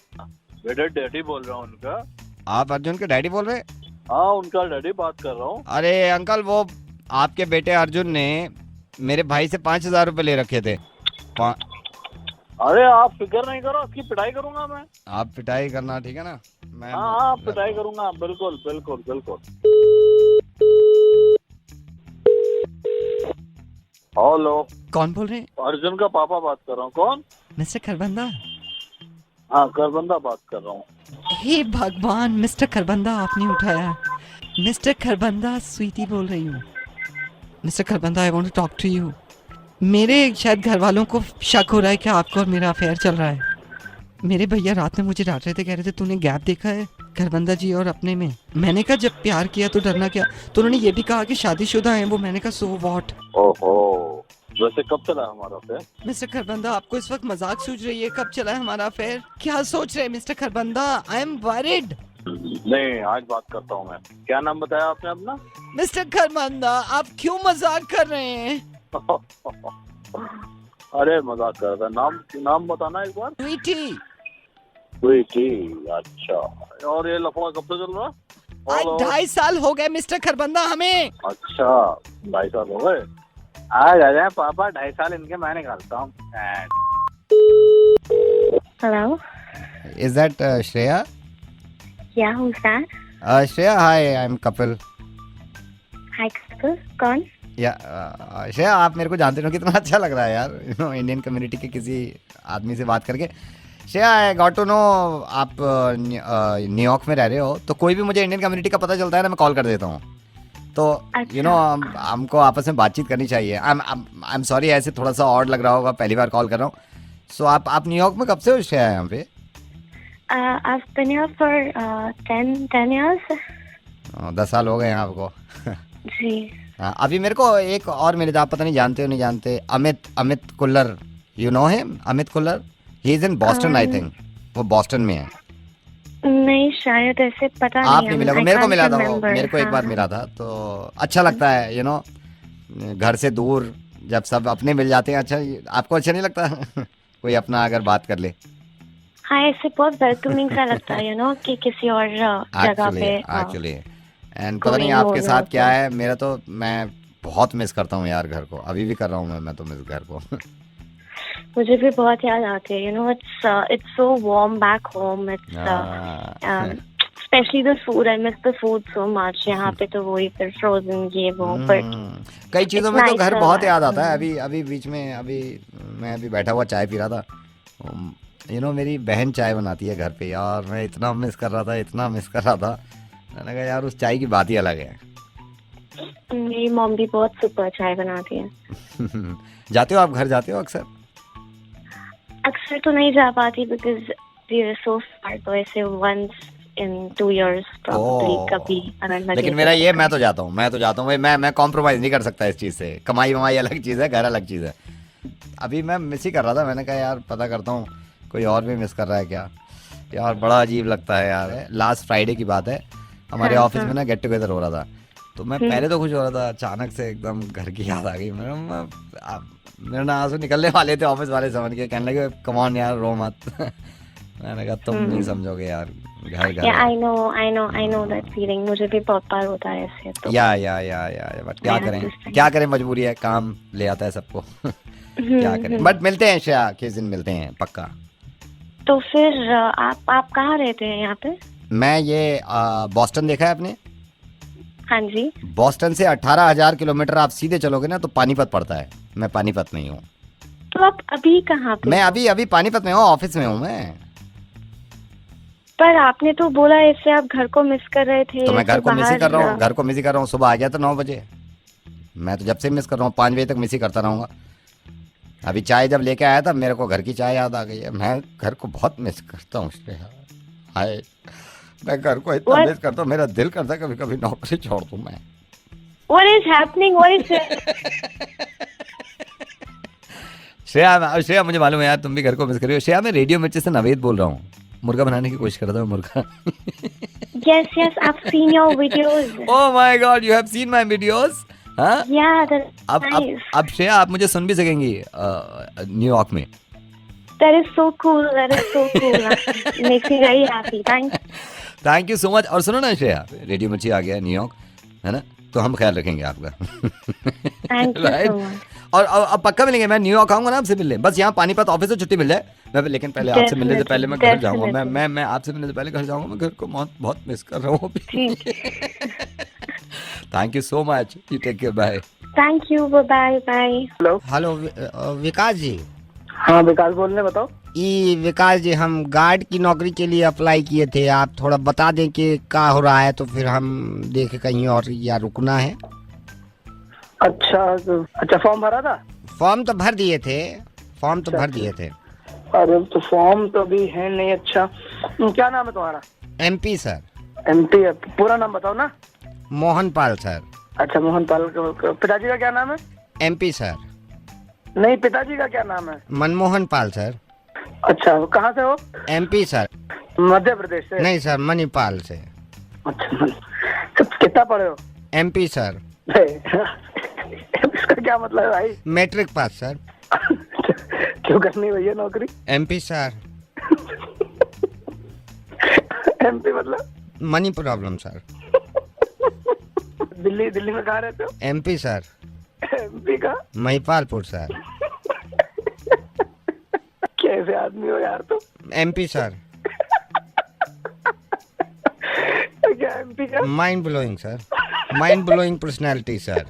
बेटा, डैडी बोल रहा हूँ उनका। आप अर्जुन के डैडी बोल रहे? हाँ, उनका डैडी बात कर रहा हूँ। अरे अंकल, वो आपके बेटे अर्जुन ने मेरे भाई से 5,000 रुपए ले रखे थे। अरे आप फिक्र नहीं करो, आपकी पिटाई करूंगा मैं। आप पिटाई करना, ठीक है ना? मैं हाँ पिटाई करूंगा, बिल्कुल बिल्कुल बिल्कुल। हेलो, कौन बोल रहे हैं? अर्जुन का पापा बात कर रहा हूँ। कौन? मिस्टर खरबंदा। हाँ करबंदा बात कर रहा हूँ। हे भगवान, मिस्टर खरबंदा आपने उठाया। मिस्टर खरबंदा, स्वीटी बोल रही हूँ। Mister Kharbanda, I want to talk to you. मेरे शायद घर वालों को शक हो रहा है कि आपको और मेरा अफेयर चल रहा है। मेरे भैया रात में मुझे डांट रहे थे, कह रहे थे तूने गैप देखा है खरबंदा जी और अपने में। मैंने कहा जब प्यार किया तो डरना क्या। तो उन्होंने ये भी कहा कि शादीशुदा हैं वो। मैंने कहा सो व्हाट। ओहो, वैसे कब चला हमारा अफेयर? मिस्टर खरबंदा, आपको इस वक्त मजाक सूझ रही है? कब चला है हमारा अफेयर? क्या सोच रहे हैं mister Kharbanda? I am worried. नहीं, आज बात करता हूँ मैं। क्या नाम बताया आपने अपना? मिस्टर खरबंदा, आप क्यों मजाक कर रहे हैं? अरे मजाक कर रहा था। नाम बताना एक बार। स्वीटी। स्वीटी, अच्छा। और ये लफड़ा कब से चल रहा? आज 2.5 साल हो गए मिस्टर खरबंदा हमें। अच्छा, 2.5 साल हो गए। आज आ जाए पापा, 2.5 साल इनके मैं निकालता हूँ। Hello, Is that Shreya? या who's that? Shreya, hi, I'm Kapil. हाय कपिल, कौन? या श्रेया, आप मेरे को जानते हो, कितना अच्छा लग रहा है यार, यू नो, इंडियन कम्युनिटी के किसी आदमी से बात करके। Shreya, I got to know आप न्यूयॉर्क में रह रहे हो, तो कोई भी मुझे इंडियन कम्युनिटी का पता चलता है ना, मैं कॉल कर देता हूँ। तो यू नो, हमको आपस में बातचीत करनी चाहिए। आई एम सॉरी, ऐसे थोड़ा सा ऑड लग रहा होगा, पहली बार कॉल कर रहा हूँ। सो आप न्यूयॉर्क में कब से हो श्रेया यहाँ पे? I've been here for 10 years. 10 साल हो गए हैं आपको। जी। हाँ, अभी मेरे को एक और मिले थे, आप पता नहीं जानते हो नहीं जानते, Amit Kullar, you know him? Amit Kullar, he is in Boston, I think वो बॉस्टन में है। नहीं शायद, ऐसे पता आप नहीं मिला, मेरे को मिला था वो, मेरे को एक बार मिला था। तो अच्छा लगता है, यू नो, घर से दूर जब सब अपने मिल जाते हैं। अच्छा, आपको अच्छा नहीं लगता? कोई अपना अगर बात कर ले। हाँ, ऐसे बहुत वेलकमिंग सा लगता है, यू नो, कि किसी और जगह पे। एक्चुअली एंड पता नहीं आपके साथ क्या है, मेरा तो, मैं बहुत मिस करता हूँ यार घर को, अभी भी कर रहा हूँ मैं तो मिस घर को। मुझे भी बहुत याद आती है, you know, it's so warm back home, it's specially the food, I miss the food so much. यहाँ पे तो वही फिर फ्रोजन ये वो, बट कई चीज़ों में तो घर बहुत याद आता है। अभी बीच में मैं अभी बैठा हुआ चाय पी रहा था, यू नो, मेरी बहन चाय बनाती है घर पे यार, मैं इतना मिस कर रहा था, मैंने कहा यार उस चाय की बात ही अलग है। मेरी मॉम भी बहुत सुपर चाय बनाती है। जाते हो आप घर, जाते हो अक्सर? अक्सर तो नहीं जा पाती बिकॉज वी आर सो फार, तो ऐसे वंस इन 2 years probably कभी अगर लगे। लेकिन मेरा ये, मैं तो जाता हूँ भाई, मैं कॉम्प्रोमाइज नहीं कर सकता इस चीज़ से। कमाई वमाई अलग चीज़ है, घर अलग चीज़ है। अभी मैं मिस ही कर रहा था, मैंने कहा यार पता करता हूँ कोई और भी मिस कर रहा है क्या यार। बड़ा अजीब लगता है यार। लास्ट फ्राइडे की बात है, हमारे ऑफिस में ना गेट टुगेदर हो रहा था, तो मैं पहले तो खुश हो रहा था, अचानक से एकदम घर की याद आ गई। मेरे ना आंसू निकलने वाले थे, ऑफिस वाले समझ के कहने लगे कम ऑन यार रो मत। मैंने कहा तुम नहीं समझोगे यार, घर आई नो दैट फीलिंग, मुझे भी बहुत बार होता है ऐसे। तो या बट क्या करें, मजबूरी है, काम ले आता है सबको। क्या करें, बट मिलते हैं श्रेया, किस दिन मिलते हैं पक्का। तो फिर आप कहाँ रहते हैं यहाँ पे? मैं ये बॉस्टन देखा है आपने? हाँ जी। बॉस्टन से 18,000 किलोमीटर आप सीधे चलोगे ना तो पानीपत पड़ता है। मैं पानीपत में ही हूँ। तो आप अभी कहाँ पे? मैं अभी पानीपत में हूँ, ऑफिस में हूँ मैं। पर आपने तो बोला इससे आप घर को मिस कर रहे थे। तो मैं घर को मिस ही कर रहा हूँ, सुबह आ गया था 9 बजे। मैं तो जब से मिस कर रहा हूँ, 5 बजे तक मिस ही करता रहूँगा। अभी चाय जब लेके आया था, मेरे को घर की चाय याद आ गई है। मैं घर को बहुत मिस करता हूँ। हाय, मैं घर को इतना मिस करता हूँ, मेरा दिल करता है कभी कभी नौकरी छोड़ दूँ मैं। What is happening? What is Shreya मुझे मालूम है यार, तुम भी घर को मिस कर रही हो। श्रेया, मैं रेडियो मिर्ची से नवेद बोल रहा हूँ, मुर्गा बनाने की कोशिश कर रहा था, मुर्गा। Yes, I've seen your videos. Oh my God, you have seen my videos? हाँ? Yeah, that's nice. अब श्रेया आप मुझे सुन भी सकेंगी न्यूयॉर्क में। That is so cool. Makes me very happy. Thank you so much। और सुनो ना श्रेया, रेडियो मिर्ची आ गया न्यूयॉर्क, है ना? तो हम ख्याल रखेंगे आपका। Thank you Right? So much. और अब पक्का मिलेंगे, मैं न्यूयॉर्क आऊंगा ना आपसे मिलने, बस यहाँ पानीपत ऑफिस से छुट्टी मिल जाए मैं, लेकिन पहले आपसे मिलने से पहले मैं घर जाऊंगा। मैं आपसे मिलने से पहले घर जाऊंगा, मैं घर को बहुत बहुत मिस कर रहा हूँ अभी। Thank you so much, you take care, bye. Thank you, bye bye. Hello Vikas ji. हाँ विकास बोल रहे, बताओ। ई विकास जी, हम गार्ड की नौकरी के लिए अप्लाई किए थे, आप थोड़ा बता दें कि क्या हो रहा है, तो फिर हम देखे कहीं और या रुकना है। अच्छा फॉर्म भरा था? फॉर्म तो भर दिए थे, फॉर्म तो भर दिए थे। अरे तो फॉर्म तो अभी है नहीं। अच्छा क्या नाम है तुम्हारा? MP sir. MP है, पूरा नाम बताओ ना। मोहन पाल सर। अच्छा मोहन पाल। पिताजी का क्या नाम है? MP sir. नहीं, पिताजी का क्या नाम है? मनमोहन पाल सर। अच्छा कहाँ से हो? MP sir. मध्य प्रदेश से? नहीं सर, मणिपाल से। अच्छा कितना पढ़े हो? MP sir. इसका क्या मतलब है भाई? Matric pass sir. क्यों करनी भैया नौकरी? MP sir. MP मतलब? Money problem sir. दिल्ली में कहाँ रहते हो? MP sir. MP का? महिपालपुर सर। कैसे आदमी हो यार तुम? MP sir. क्या MP का? Mind blowing sir, mind blowing personality sir.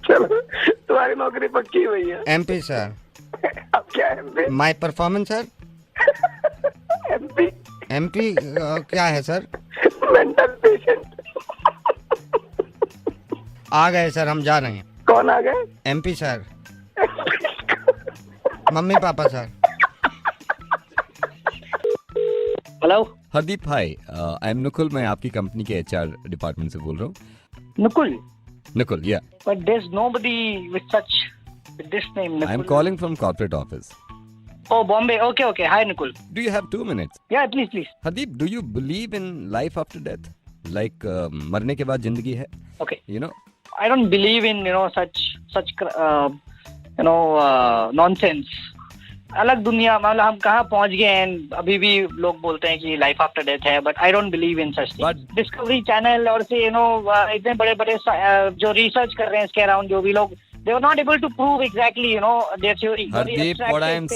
चलो तुम्हारी नौकरी पक्की हुई है। MP sir. अब क्या MP? My performance sir. MP क्या है सर? Mental patient. आ गए सर, हम जा रहे हैं। कौन आ गए? MP sir. Mummy papa sir. Hello Hardeep भाई, आई एम नुकुल, मैं आपकी कंपनी के HR डिपार्टमेंट से बोल रहा हूँ। Nukul, या but there's nobody with this name. I am calling from corporate office. Oh, Bombay. Okay. Hi, Nukul. Do you have 2 minutes? Yeah, please. Hardeep, do you believe in life after death? Like मरने के बाद जिंदगी है? Okay. You know, I don't believe in such nonsense. अलग दुनिया, मतलब हम कहाँ पहुँच गए हैं। अभी भी लोग बोलते हैं कि लाइफ आफ्टर डेथ है, but I don't believe in such things. Discovery channel और से इतने बड़े बड़े जो रिसर्च कर रहे हैं इसके अराउंड, जो भी लोग, they were not able to prove exactly their theory. Hardeep, what I'm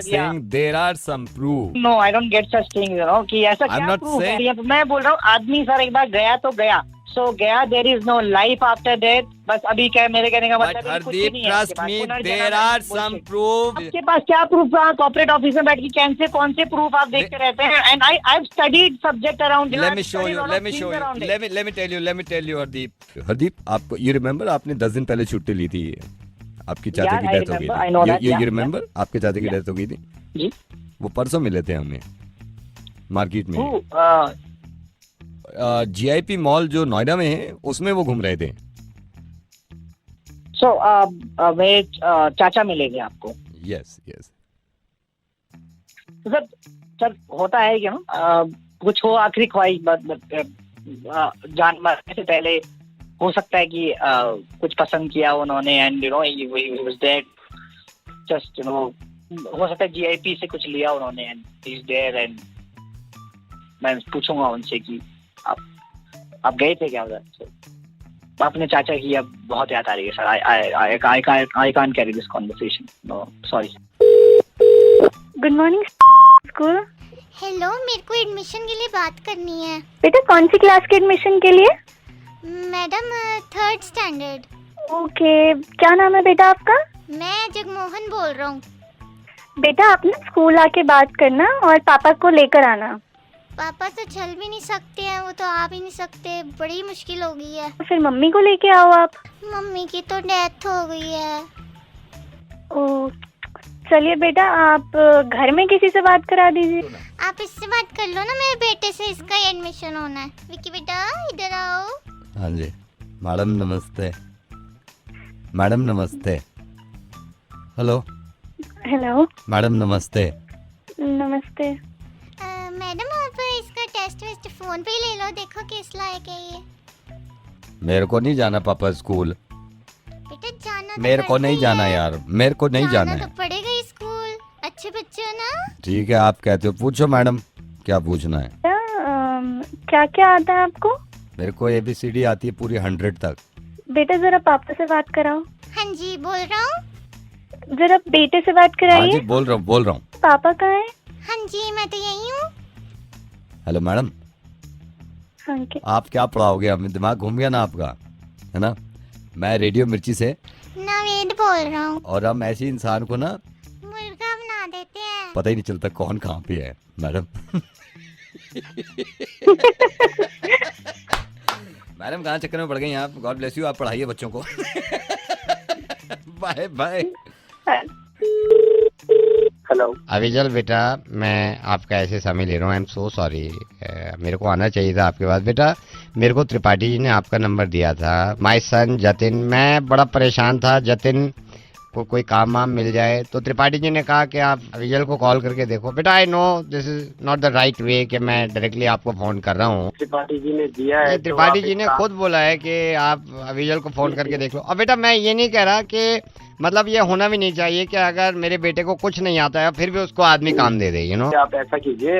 saying, there are some proof. No, I don't get such things, कि ऐसा I'm क्या not proof saying- है? मैं बोल रहा हूँ आदमी सर एक बार गया तो गया, so गया, there is no life after death. बस अभी क्या मेरे कहने का मतलब है कि कुछ भी Hardeep, नहीं है trust इसके पास। me, पुनर्जन्म there है, are bullshit. some proof. आपके पास क्या प्रूफ है? कॉर्पोरेट ऑफिस में बैठ के कौन से प्रूफ आप देखते रहते हैं? And I've studied subject around it. Let I've me show studied you. lot of Let me things show you. around it. Let me tell you, Hardeep. Hardeep, आपको you remember आपने 10 दिन पहले छुट्टी ली थी, आपकी चाचा Yeah, की I डेथ हो गई remember. I know that. थी। You Yeah, remember आपके चाचा की डेथ हो गई थी? जी। वो परसों मिले थे हमें मार्केट में। Who? GIP मॉल जो नोएडा में है, उसमें वो घूम रहे थे। So मेरे चाचा मिलेंगे आपको? Yes. सर होता है क्या कुछ हो आखिरी ख्वाहिश, जान मरने से पहले हो सकता है कि कुछ पसंद किया उन्होंने, and he was dead, just हो सकता है GIP से कुछ लिया उन्होंने, and he is there, and मैं पूछूंगा उनसे कि आप गए थे क्या उधर? अपने चाचा की अब बहुत याद आ रही है sir. I can't carry this conversation. No, sorry. Good morning school. Hello, मेरे को एडमिशन के लिए बात करनी है। बेटा कौन सी क्लास के एडमिशन के लिए? Madam 3rd standard. ओके, क्या नाम है बेटा आपका? मैं जगमोहन बोल रहा हूँ। बेटा आप ना स्कूल आके बात करना और पापा को लेकर आना। पापा तो चल भी नहीं सकते हैं, वो तो आ भी नहीं सकते, बड़ी मुश्किल हो गई है। फिर मम्मी को लेके आओ आप। मम्मी की तो डेथ हो गई है। ओ चलिए बेटा, आप घर में किसी से बात करा दीजिए। आप इससे बात कर लो ना, मेरे बेटे से, इसका एडमिशन होना है। विक्की बेटा इधर आओ। हाँ जी मैडम नमस्ते। हेलो मैडम नमस्ते। नमस्ते। मैडम आप इसका टेस्ट फोन पे ही ले लो, देखो किस लायक है ये। मेरे को नहीं जाना पापा स्कूल। बेटा जाना मेरे को नहीं जाना यार, मेरे को नहीं जाना है। तो पड़ेगा ही स्कूल, अच्छे बच्चे हो ना। ठीक है आप कहते हो, पूछो मैडम क्या पूछना है। क्या क्या आता है आपको? मेरे को ABCD आती है पूरी 100 तक। बेटा जरा पापा से बात कराओ। हाँ जी बोल रहा हूँ। जरा बेटे से बात हाँ कराइए। जी बोल रहा हूँ। पापा कहाँ है? हाँ जी मैं तो यही हूँ। हेलो मैडम, हाँ आप क्या पढ़ाओगे? अब दिमाग घूम गया ना आपका, है ना? मैं रेडियो मिर्ची से नवेद बोल रहा हूँ। और हम ऐसे इंसान को ना मुर्गा बना देते हैं। पता ही नहीं चलता कौन कहाँ पे है मैडम। मैडम कहाँ चक्कर में पड़ गई आप? गॉड ब्लेस यू, आप पढ़ाइए बच्चों को। Bye bye. हेलो अविजल बेटा, मैं आपका ऐसे समय ले रहा हूँ, आई एम सो सॉरी। मेरे को आना चाहिए था आपके पास। बेटा मेरे को त्रिपाठी जी ने आपका नंबर दिया था। माय सन जतिन, मैं बड़ा परेशान था। जतिन को कोई काम वाम मिल जाए तो त्रिपाठी जी ने कहा कि आप अविजल को कॉल करके देखो। बेटा I know this is not the right way कि मैं डायरेक्टली आपको फोन कर रहा हूँ। त्रिपाठी जी ने दिया है। त्रिपाठी जी ने खुद बोला है कि आप अविजल को फोन करके देख लो। अब बेटा मैं ये नहीं कह रहा कि मतलब ये होना भी नहीं चाहिए कि अगर मेरे बेटे को कुछ नहीं आता है फिर भी उसको आदमी काम दे दे, यू नो। आप ऐसा कीजिए,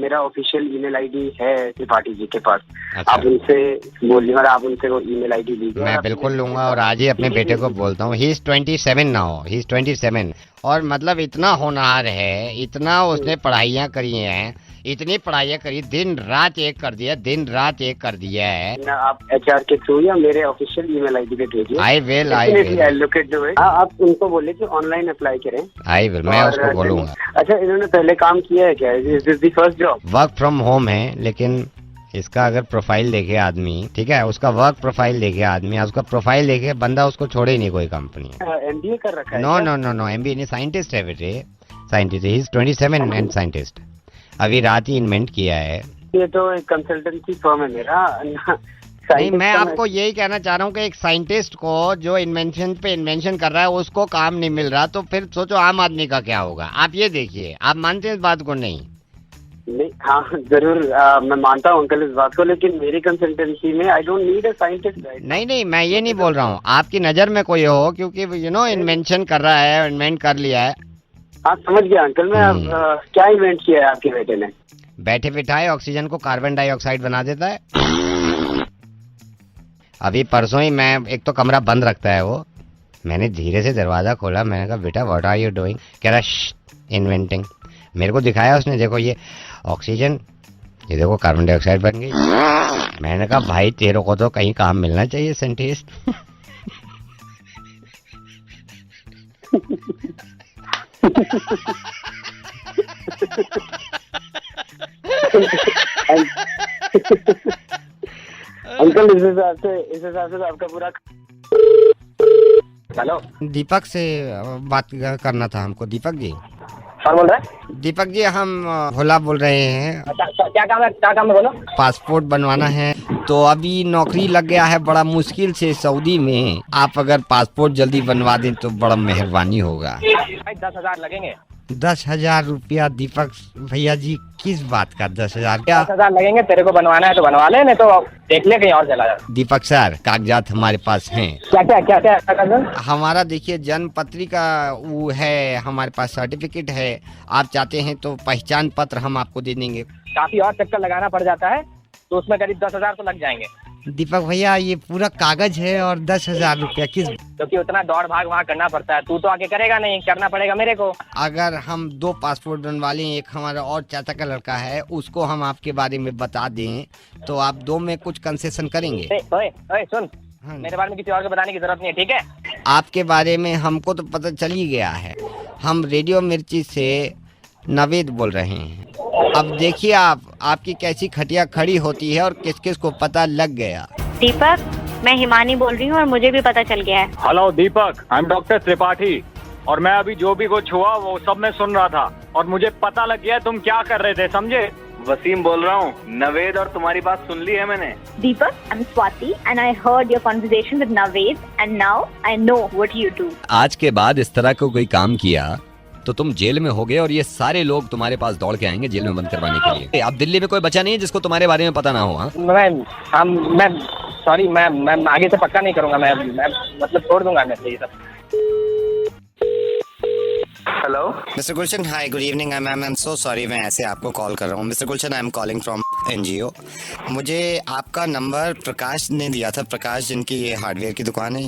मेरा ऑफिशियल ईमेल आईडी है त्रिपाठी जी के पास। अच्छा। आप उनसे बोलिए और आप उनसे वो ईमेल आईडी दीजिए। मैं बिल्कुल लूंगा और आज ही अपने बेटे को बोलता हूँ। ही इज 27 नाउ, ही इज 27 और मतलब इतना होनहार है, इतना उसने पढ़ाइयाँ करी हैं, इतनी पढ़ाइयाँ करी, दिन रात एक कर दिया, दिन रात एक कर दिया है। आप HR के थ्रू या मेरे ऑफिशियल ईमेल आईडी पे भेजिए। I will look at the way. आप उनको बोलिए कि ऑनलाइन अप्लाई करें। आई विल, मैं उसको बोलूंगा। अच्छा, इन्होंने पहले काम किया है क्या? Is this the first job? Work from home है, लेकिन इसका अगर प्रोफाइल देखे आदमी, ठीक है, उसका वर्क प्रोफाइल देखे आदमी, उसका प्रोफाइल देखे बंदा, उसको छोड़े ही नहीं कोई कंपनी। MBA कर रखा है? No no no no, MBA नहीं, साइंटिस्ट है बेटे, scientist. He is 27 and scientist. अभी रात ही इन्वेंट किया है। ये तो एक कंसल्टेंसी फर्म है मेरा। नहीं, मैं आपको यही कहना चाह रहा हूँ कि एक साइंटिस्ट को जो इन्वेंशन पे इन्वेंशन कर रहा है उसको काम नहीं मिल रहा, तो फिर सोचो आम आदमी का क्या होगा। आप ये देखिए, आप मानते हैं इस बात को? नहीं, हाँ जरूर, मैं मानता हूँ अंकल इस बात को, लेकिन मेरी कंसल्टेंसी में I don't need a scientist. नहीं नहीं, मैं ये नहीं बोल रहा हूँ आपकी नजर में कोई हो, क्योंकि यू नो इन्वेंशन कर रहा है, इन्वेंट कर लिया है। हाँ समझ गया अंकल मैं। क्या इन्वेंट किया है आपके बेटे ने? बैठे बिठाए ऑक्सीजन को कार्बन डाइऑक्साइड बना देता है। अभी परसों ही मैं, एक तो कमरा बंद रखता है वो, मैंने धीरे से दरवाजा खोला, मैंने कहा बेटा व्हाट आर यू डूइंग? कह रहा इन्वेंटिंग। मेरे को दिखाया उसने, देखो ये ऑक्सीजन, ये देखो कार्बन डाइऑक्साइड बन गई। मैंने कहा भाई तेरे को तो कहीं काम मिलना चाहिए साइंटिस्ट। अंकल इस हिसाब से आपका पूरा। हेलो, दीपक से बात करना था हमको। दीपक जी? कौन बोल रहा है? दीपक जी, हम भोला बोल रहे हैं। क्या काम है? क्या काम है बोलो। पासपोर्ट बनवाना है, तो अभी नौकरी लग गया है बड़ा मुश्किल से सऊदी में। आप अगर पासपोर्ट जल्दी बनवा दें तो बड़ा मेहरबानी होगा। 10,000 लगेंगे। 10,000 रुपया? दीपक भैया जी किस बात का 10,000? क्या 10,000 लगेंगे? तेरे को बनवाना है तो बनवा ले, नहीं तो देख ले कहीं और चला जा। दीपक सर, कागजात हमारे पास हैं। क्या क्या क्या क्या कागजात? हमारा देखिए जन्म पत्री का वो है, हमारे पास सर्टिफिकेट है। आप चाहते हैं तो पहचान पत्र हम आपको दे देंगे। काफी और चक्कर लगाना पड़ जाता है, तो उसमें करीब 10,000 तो लग जाएंगे। दीपक भैया ये पूरा कागज है और 10,000 रुपया किस? क्योंकि उतना दौड़ भाग वहाँ करना पड़ता है। तू तो आके करेगा नहीं, करना पड़ेगा मेरे को। अगर हम 2 पासपोर्ट बनवा लें, एक हमारा और चाचा का लड़का है, उसको हम आपके बारे में बता दें, तो आप 2 में कुछ कंसेशन करेंगे? ओए सुन, मेरे बारे में किसी और को बताने की जरूरत नहीं है, ठीक है? आपके बारे में हमको तो पता चल ही गया है। हम रेडियो मिर्ची से नवेद बोल रहे हैं। अब देखिए आपकी कैसी खटिया खड़ी होती है और किस किस को पता लग गया। दीपक, मैं हिमानी बोल रही हूँ और मुझे भी पता चल गया है। Hello Deepak, I am doctor Tripathi और मैं अभी जो भी कुछ हुआ वो सब मैं सुन रहा था और मुझे पता लग गया तुम क्या कर रहे थे, समझे? वसीम बोल रहा हूँ, नवेद और तुम्हारी बात सुन ली है मैंने। Deepak, I'm Swati and I heard your conversation with Naved and now I know what you do. आज के बाद इस तरह का कोई काम किया तो तुम जेल में होगे और ये सारे लोग तुम्हारे पास दौड़ के आएंगे जेल में बंद करवाने के लिए। अब दिल्ली में कोई बचा नहीं है जिसको तुम्हारे बारे में पता ना हो। मैं सॉरी, मैं आगे से पक्का नहीं करूँगा। मैं मतलब छोड़ दूंगा मैं ये सब। Hello mister Gulshan, hi, good evening. I am so sorry, मैं ऐसे आपको कॉल कर रहा हूँ। Mister Gulshan, I am calling from NGO। मुझे आपका नंबर प्रकाश ने दिया था, प्रकाश जिनकी ये हार्डवेयर की दुकान है।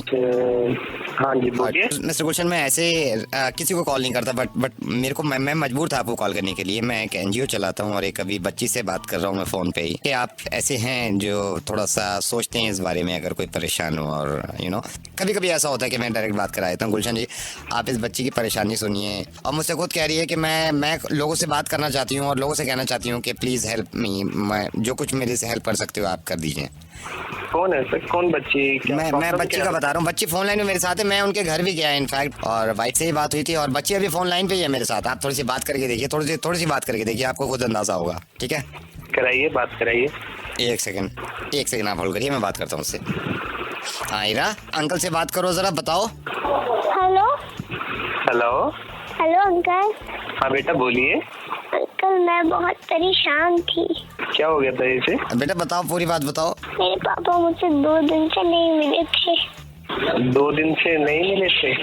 हाँ जी बोलिए। मिस्टर गुलशन, मैं ऐसे किसी को कॉल नहीं करता, बट मेरे को मैं मजबूर था आपको कॉल करने के लिए। मैं एक NGO चलाता हूँ और एक अभी बच्ची से बात कर रहा हूँ मैं फ़ोन पे ही, कि आप ऐसे हैं जो थोड़ा सा सोचते हैं इस बारे में अगर कोई परेशान हो। और कभी कभी ऐसा होता है कि मैं डायरेक्ट बात करा देता हूँ। गुलशन जी, आप इस बच्ची की परेशानी सुनिए। और मुझसे खुद कह रही है कि मैं लोगों से बात करना चाहती हूँ और लोगों से कहना चाहती हूँ कि प्लीज़ हेल्प मी, मैं जो कुछ मेरे से हेल्प कर सकते हो आप कर दीजिए। कौन है सर? कौन बच्ची? मैं बच्ची का बता रहा हूँ। बच्ची फोन लाइन में मेरे साथ है, मैं उनके घर भी गया इनफैक्ट, और वाइफ से ही बात हुई थी और बच्ची अभी फोन लाइन पे ही है मेरे साथ। आप थोड़ी सी बात करके देखिए, थोड़ी सी बात करके देखिए, आपको खुद अंदाजा होगा। ठीक है, कराइए, बात कराइए। एक सेकंड आप होल्ड करिए, मैं बात करता हूँ उससे। हाँ ईरा, अंकल से बात करो जरा, बताओ। Hello hello hello uncle. हाँ बेटा बोलिए। अंकल मैं बहुत परेशान थी। क्या हो गया था इसे? बेटा बताओ, पूरी बात बताओ। मेरे पापा मुझसे 2 दिन से नहीं मिले थे। 2 दिन से नहीं मिले थे?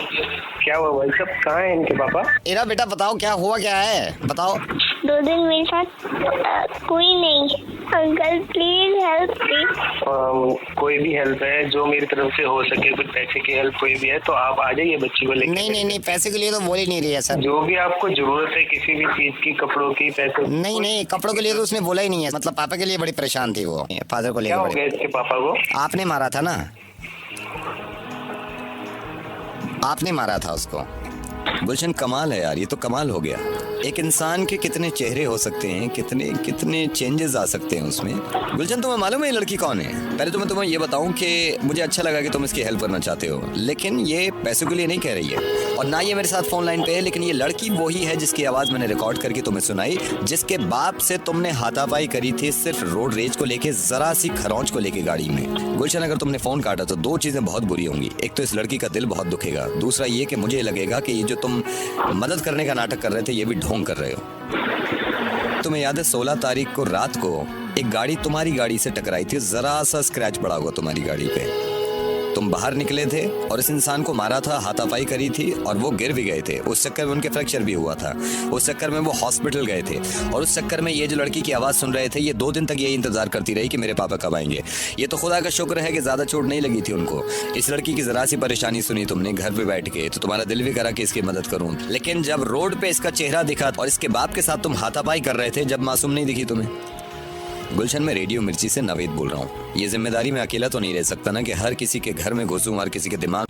क्या हुआ भाई साहब, कहाँ है इनके पापा? ईरा बेटा बताओ, क्या हुआ, क्या है बताओ। 2 दिन मेरे साथ कोई नहीं। Uncle please help me. कोई भी हेल्प है जो मेरी तरफ से हो सके, कुछ पैसे की हेल्प कोई भी है तो आप आ जाइए बच्ची को लेकर। नहीं, पैसे के लिए तो बोल ही नहीं रही है सर। जो भी आपको जरूरत है किसी भी चीज की, कपड़ों की, पैसे। नहीं, कपड़ों के लिए तो उसने बोला ही नहीं है। मतलब पापा के लिए बड़ी परेशान थी वो, फादर को क्या हो लेकर। गया इसके पापा को? आपने मारा था ना, आपने मारा था उसको। गुलशन कमाल है यार, ये तो कमाल हो गया। एक इंसान के कितने चेहरे हो सकते हैं, कितने चेंजेस आ सकते हैं उसमें। गुलशन तुम्हें मालूम है ये लड़की कौन है? पहले तो मैं तुम्हें ये बताऊं कि मुझे अच्छा लगा कि तुम इसकी हेल्प करना चाहते हो, लेकिन ये पैसों के लिए नहीं कह रही है और ना ये मेरे साथ फोन लाइन पे है। लेकिन ये लड़की वही है जिसकी आवाज़ मैंने रिकॉर्ड करके तुम्हें सुनाई, जिसके बाप से तुमने हाथापाई करी थी सिर्फ रोड रेज को लेके, जरा सी खरौंच को लेके गाड़ी में। गुलशन अगर तुमने फोन काटा तो 2 चीजें बहुत बुरी होंगी। एक तो इस लड़की का दिल बहुत दुखेगा, दूसरा ये कि मुझे लगेगा कि ये जो तुम मदद करने का नाटक कर रहे थे ये भी ढोंग कर रहे हो। तुम्हें याद है 16 तारीख को रात को एक गाड़ी तुम्हारी गाड़ी से टकराई थी, जरा सा स्क्रैच पड़ा हुआ तुम्हारी गाड़ी पे। तुम बाहर निकले थे और इस इंसान को मारा था, हाथापाई करी थी और वो गिर भी गए थे। उस चक्कर में उनके फ्रैक्चर भी हुआ था, उस चक्कर में वो हॉस्पिटल गए थे और उस चक्कर में ये जो लड़की की आवाज़ सुन रहे थे ये 2 दिन तक यही इंतजार करती रही कि मेरे पापा कब आएंगे। ये तो खुदा का शुक्र है कि ज़्यादा चोट नहीं लगी थी उनको। इस लड़की की ज़रा सी परेशानी सुनी तुमने घर पे बैठ के तो तुम्हारा दिल भी करा कि इसकी मदद करूँ, लेकिन जब रोड पे इसका चेहरा दिखा और इसके बाप के साथ तुम हाथापाई कर रहे थे, जब मासूम नहीं दिखी तुम्हें। गुलशन, मैं रेडियो मिर्ची से नवेद बोल रहा हूँ। ये जिम्मेदारी मैं अकेला तो नहीं रह सकता ना कि हर किसी के घर में घुसूं, हर किसी के दिमाग